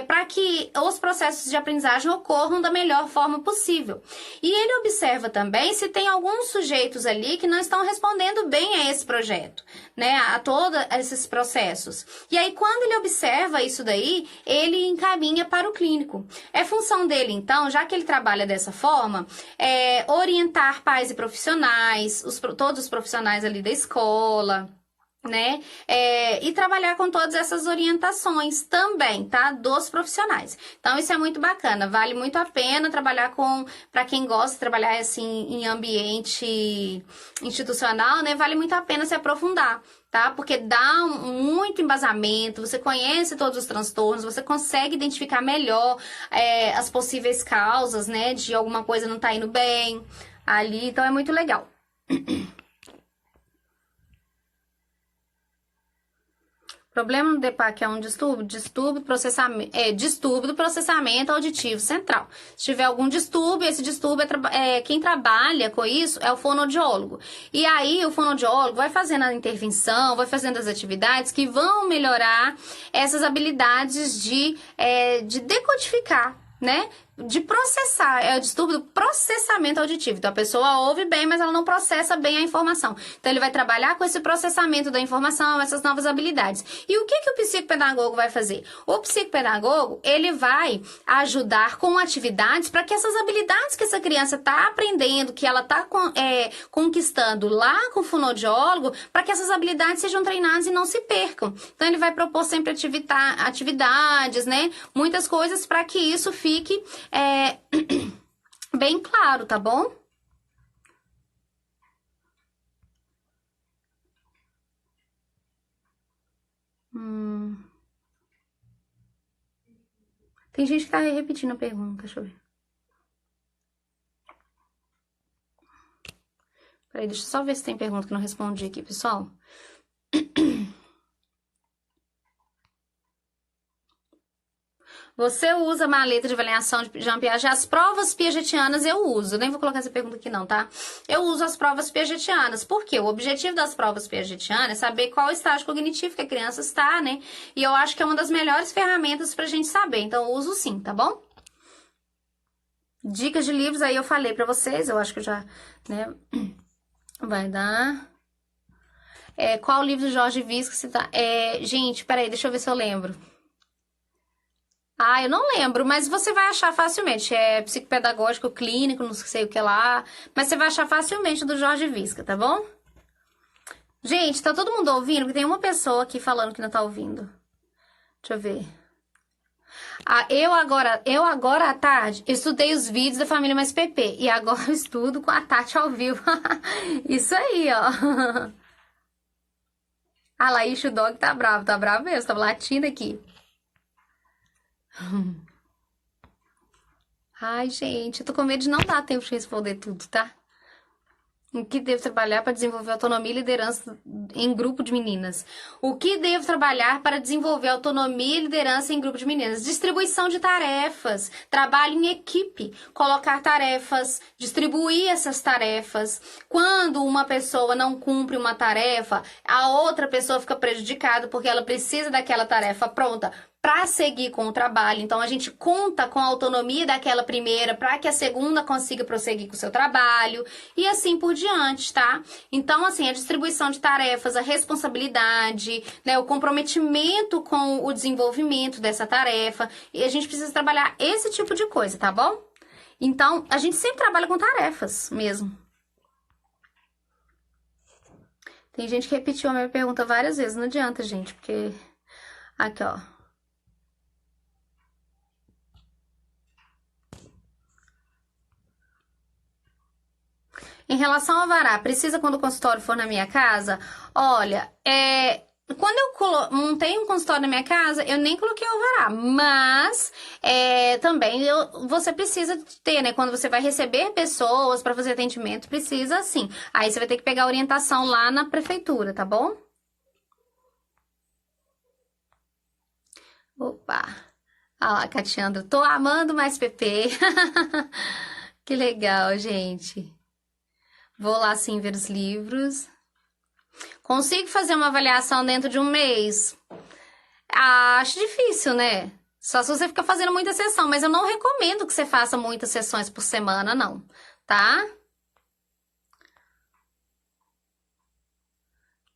para que os processos de aprendizagem ocorram da melhor forma possível. E ele observa também se tem alguns sujeitos ali que não estão respondendo bem a esse projeto, né, a todos esses processos. E aí, quando ele observa isso daí, ele encaminha para o clínico. É função dele, então, já que ele trabalha dessa forma, orientar pais e profissionais, todos os profissionais ali da escola, né? E trabalhar com todas essas orientações também, tá? Dos profissionais. Então, isso é muito bacana, vale muito a pena trabalhar para quem gosta de trabalhar assim em ambiente institucional, né? Vale muito a pena se aprofundar, tá? Porque dá muito embasamento, você conhece todos os transtornos, você consegue identificar melhor as possíveis causas, né? De alguma coisa não tá indo bem ali, então é muito legal. Problema no DEPAC é um distúrbio do processamento auditivo central. Se tiver algum distúrbio, esse distúrbio quem trabalha com isso é o fonoaudiólogo. E aí o fonoaudiólogo vai fazendo a intervenção, vai fazendo as atividades que vão melhorar essas habilidades de decodificar, né? De processar, é o distúrbio do processamento auditivo. Então, a pessoa ouve bem, mas ela não processa bem a informação. Então, ele vai trabalhar com esse processamento da informação, essas novas habilidades. E o que o psicopedagogo vai fazer? O psicopedagogo, ele vai ajudar com atividades para que essas habilidades que essa criança está aprendendo, que ela está conquistando lá com o fonoaudiólogo, para que essas habilidades sejam treinadas e não se percam. Então, ele vai propor sempre atividades, né? Muitas coisas para que isso fique bem claro, tá bom? Tem gente que tá repetindo a pergunta, deixa eu ver. Peraí, deixa eu só ver se tem pergunta que eu não respondi aqui, pessoal. Você usa maleta de avaliação de Jean Piaget? As provas piagetianas eu uso. Nem vou colocar essa pergunta aqui não, tá? Eu uso as provas piagetianas. Por quê? O objetivo das provas piagetianas é saber qual estágio cognitivo que a criança está, né? E eu acho que é uma das melhores ferramentas pra gente saber. Então, eu uso sim, tá bom? Dicas de livros aí eu falei pra vocês. Eu acho que eu já, né? Vai dar... qual livro do Jorge Visca você tá... gente, peraí, deixa eu ver se eu lembro. Eu não lembro, mas você vai achar facilmente. É psicopedagógico, clínico, não sei o que lá. Mas você vai achar facilmente do Jorge Visca, tá bom? Gente, tá todo mundo ouvindo? Porque tem uma pessoa aqui falando que não tá ouvindo. Deixa eu ver. Eu agora à tarde estudei os vídeos da Família Mais PP. E agora eu estudo com a Tati ao vivo. Isso aí, ó. A Laís, o dog tá bravo mesmo, tá latindo aqui. Ai, gente, eu tô com medo de não dar tempo de responder tudo, tá? O que devo trabalhar para desenvolver autonomia e liderança em grupo de meninas? O que devo trabalhar para desenvolver autonomia e liderança em grupo de meninas? Distribuição de tarefas, trabalho em equipe, colocar tarefas, distribuir essas tarefas. Quando uma pessoa não cumpre uma tarefa, a outra pessoa fica prejudicada porque ela precisa daquela tarefa pronta para seguir com o trabalho. Então, a gente conta com a autonomia daquela primeira para que a segunda consiga prosseguir com o seu trabalho e assim por diante, tá? Então, assim, a distribuição de tarefas, a responsabilidade, né, o comprometimento com o desenvolvimento dessa tarefa, e a gente precisa trabalhar esse tipo de coisa, tá bom? Então, a gente sempre trabalha com tarefas mesmo. Tem gente que repetiu a minha pergunta várias vezes, não adianta, gente, porque... Aqui, ó. Em relação ao alvará, precisa quando o consultório for na minha casa? Olha, quando eu montei um consultório na minha casa, eu nem coloquei o alvará, mas também você precisa ter, né? Quando você vai receber pessoas para fazer atendimento, precisa sim. Aí você vai ter que pegar a orientação lá na prefeitura, tá bom? Opa! Olha lá, Catiandra, tô amando mais PP. Que legal, gente. Vou lá sim ver os livros. Consigo fazer uma avaliação dentro de um mês? Acho difícil, né? Só se você ficar fazendo muita sessão, mas eu não recomendo que você faça muitas sessões por semana, não, tá?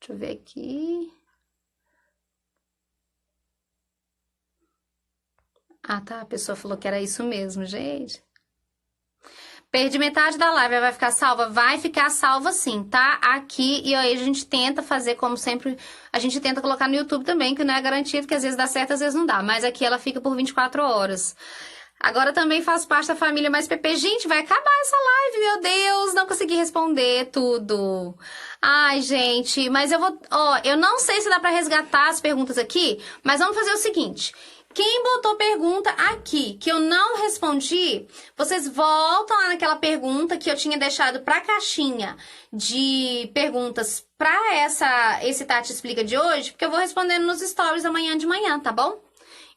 Deixa eu ver aqui. Ah, tá. A pessoa falou que era isso mesmo, gente. Perdi metade da live, vai ficar salva? Vai ficar salva sim, tá? Aqui, e aí a gente tenta fazer como sempre, a gente tenta colocar no YouTube também, que não é garantido, que às vezes dá certo, às vezes não dá, mas aqui ela fica por 24 horas. Agora também faço parte da família Mais PP. Gente, vai acabar essa live, meu Deus, não consegui responder tudo. Ai, gente, mas eu vou, eu não sei se dá pra resgatar as perguntas aqui, mas vamos fazer o seguinte... Quem botou pergunta aqui que eu não respondi, vocês voltam lá naquela pergunta que eu tinha deixado para a caixinha de perguntas para esse Tati Explica de hoje, porque eu vou respondendo nos stories amanhã de manhã, tá bom?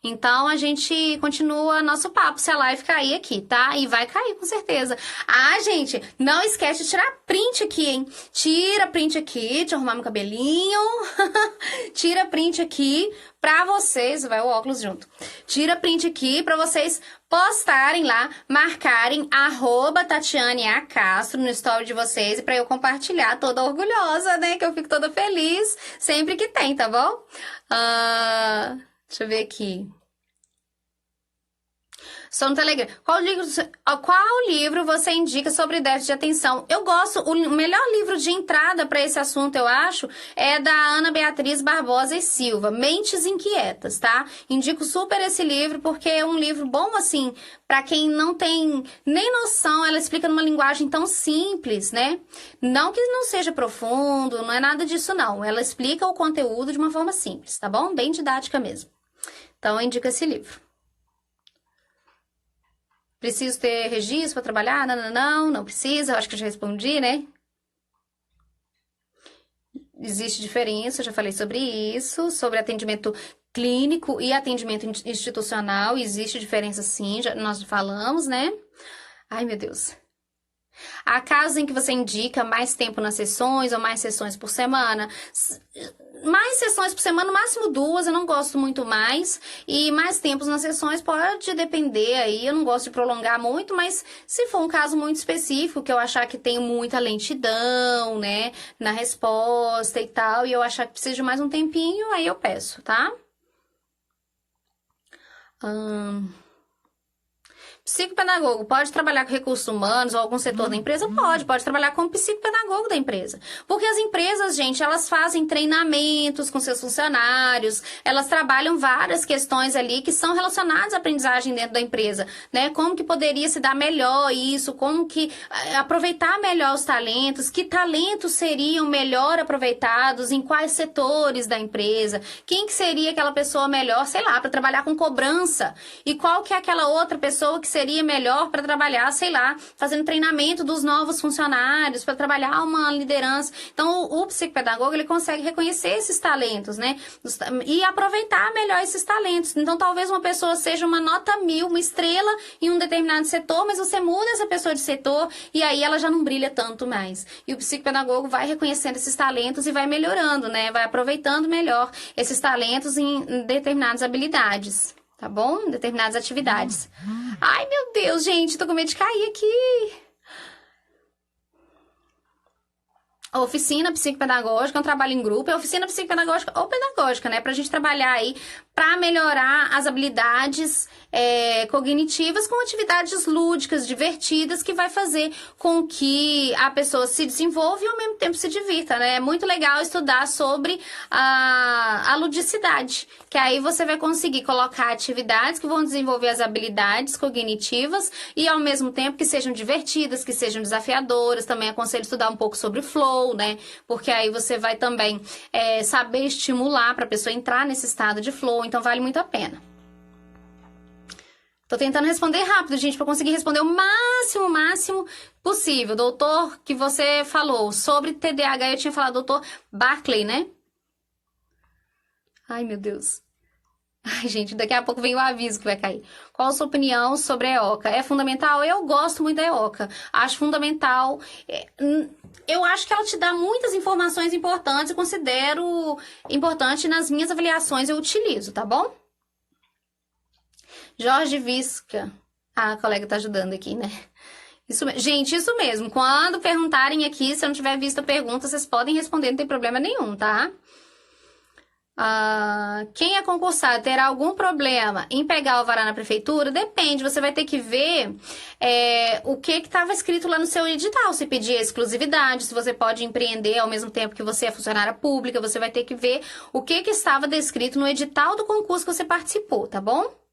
Então, a gente continua nosso papo, se a live cair aqui, tá? E vai cair, com certeza. Ah, gente, não esquece de tirar print aqui, hein? Tira print aqui, deixa eu arrumar meu cabelinho. Tira print aqui pra vocês, vai o óculos junto. Tira print aqui pra vocês postarem lá, marcarem @TatianeACastro no story de vocês e pra eu compartilhar toda orgulhosa, né? Que eu fico toda feliz sempre que tem, tá bom? Deixa eu ver aqui. Só no Telegram. Qual livro você indica sobre déficit de atenção? Eu gosto, o melhor livro de entrada para esse assunto, eu acho, é da Ana Beatriz Barbosa e Silva, Mentes Inquietas, tá? Indico super esse livro porque é um livro bom, assim, para quem não tem nem noção, ela explica numa linguagem tão simples, né? Não que não seja profundo, não é nada disso, não. Ela explica o conteúdo de uma forma simples, tá bom? Bem didática mesmo. Então, eu indico esse livro. Preciso ter registro para trabalhar? Não precisa. Eu acho que eu já respondi, né? Existe diferença, eu já falei sobre isso, sobre atendimento clínico e atendimento institucional. Existe diferença sim, nós falamos, né? Ai, meu Deus. Há casos em que você indica mais tempo nas sessões ou mais sessões por semana. Mais sessões por semana, no máximo 2, eu não gosto muito mais. E mais tempos nas sessões pode depender aí, eu não gosto de prolongar muito, mas se for um caso muito específico, que eu achar que tem muita lentidão, né, na resposta e tal, e eu achar que precisa de mais um tempinho, aí eu peço, tá? Psicopedagogo pode trabalhar com recursos humanos ou algum setor da empresa? Pode trabalhar como psicopedagogo da empresa. Porque as empresas, gente, elas fazem treinamentos com seus funcionários, elas trabalham várias questões ali que são relacionadas à aprendizagem dentro da empresa, né? Como que poderia se dar melhor isso, como que aproveitar melhor os talentos, que talentos seriam melhor aproveitados em quais setores da empresa, quem que seria aquela pessoa melhor, sei lá, para trabalhar com cobrança, e qual que é aquela outra pessoa que seria melhor para trabalhar, sei lá, fazendo treinamento dos novos funcionários, para trabalhar uma liderança. Então, o psicopedagogo, ele consegue reconhecer esses talentos, né? E aproveitar melhor esses talentos. Então, talvez uma pessoa seja uma nota 1000, uma estrela em um determinado setor, mas você muda essa pessoa de setor e aí ela já não brilha tanto mais. E o psicopedagogo vai reconhecendo esses talentos e vai melhorando, né? Vai aproveitando melhor esses talentos em determinadas habilidades. Tá bom? Em determinadas atividades. Ai, meu Deus, gente, tô com medo de cair aqui. A oficina psicopedagógica é um trabalho em grupo, é oficina psicopedagógica ou pedagógica, né? Pra gente trabalhar aí para melhorar as habilidades cognitivas com atividades lúdicas, divertidas, que vai fazer com que a pessoa se desenvolva e ao mesmo tempo se divirta, né? É muito legal estudar sobre a ludicidade, que aí você vai conseguir colocar atividades que vão desenvolver as habilidades cognitivas e ao mesmo tempo que sejam divertidas, que sejam desafiadoras. Também aconselho estudar um pouco sobre flow, né? Porque aí você vai também saber estimular para a pessoa entrar nesse estado de flow, então vale muito a pena. Tô tentando responder rápido, gente, para conseguir responder o máximo possível. Doutor, que você falou sobre TDAH, eu tinha falado doutor Barclay, né? Ai, meu Deus. Ai, gente, daqui a pouco vem o aviso que vai cair. Qual a sua opinião sobre a EOCA? É fundamental? Eu gosto muito da EOCA. Acho fundamental. Eu acho que ela te dá muitas informações importantes e considero importante nas minhas avaliações, eu utilizo, tá bom? Jorge Visca. A colega tá ajudando aqui, né? Gente, isso mesmo. Quando perguntarem aqui, se eu não tiver visto a pergunta, vocês podem responder, não tem problema nenhum, tá? Quem é concursado terá algum problema em pegar o alvará na prefeitura? Depende, você vai ter que ver o que estava escrito lá no seu edital. Se pedir exclusividade, se você pode empreender ao mesmo tempo que você é funcionária pública, você vai ter que ver o que estava descrito no edital do concurso que você participou, tá bom?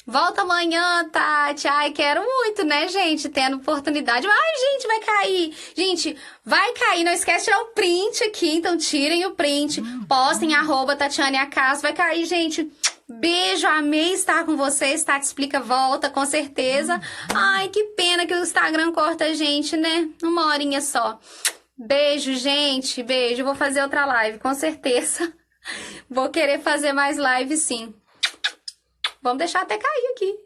Volta amanhã, Tati. Ai, quero muito, né, gente? Tendo oportunidade. Ai, gente, vai cair. Gente, vai cair. Não esquece de tirar o print aqui. Então, tirem o print. Postem @TatianeAcaso. Vai cair, gente. Beijo, amei estar com vocês. Tati Explica volta, com certeza. Ai, que pena que o Instagram corta a gente, né? 1 horinha só. Beijo, gente. Beijo. Vou fazer outra live, com certeza. Vou querer fazer mais live, sim. Vamos deixar até cair aqui.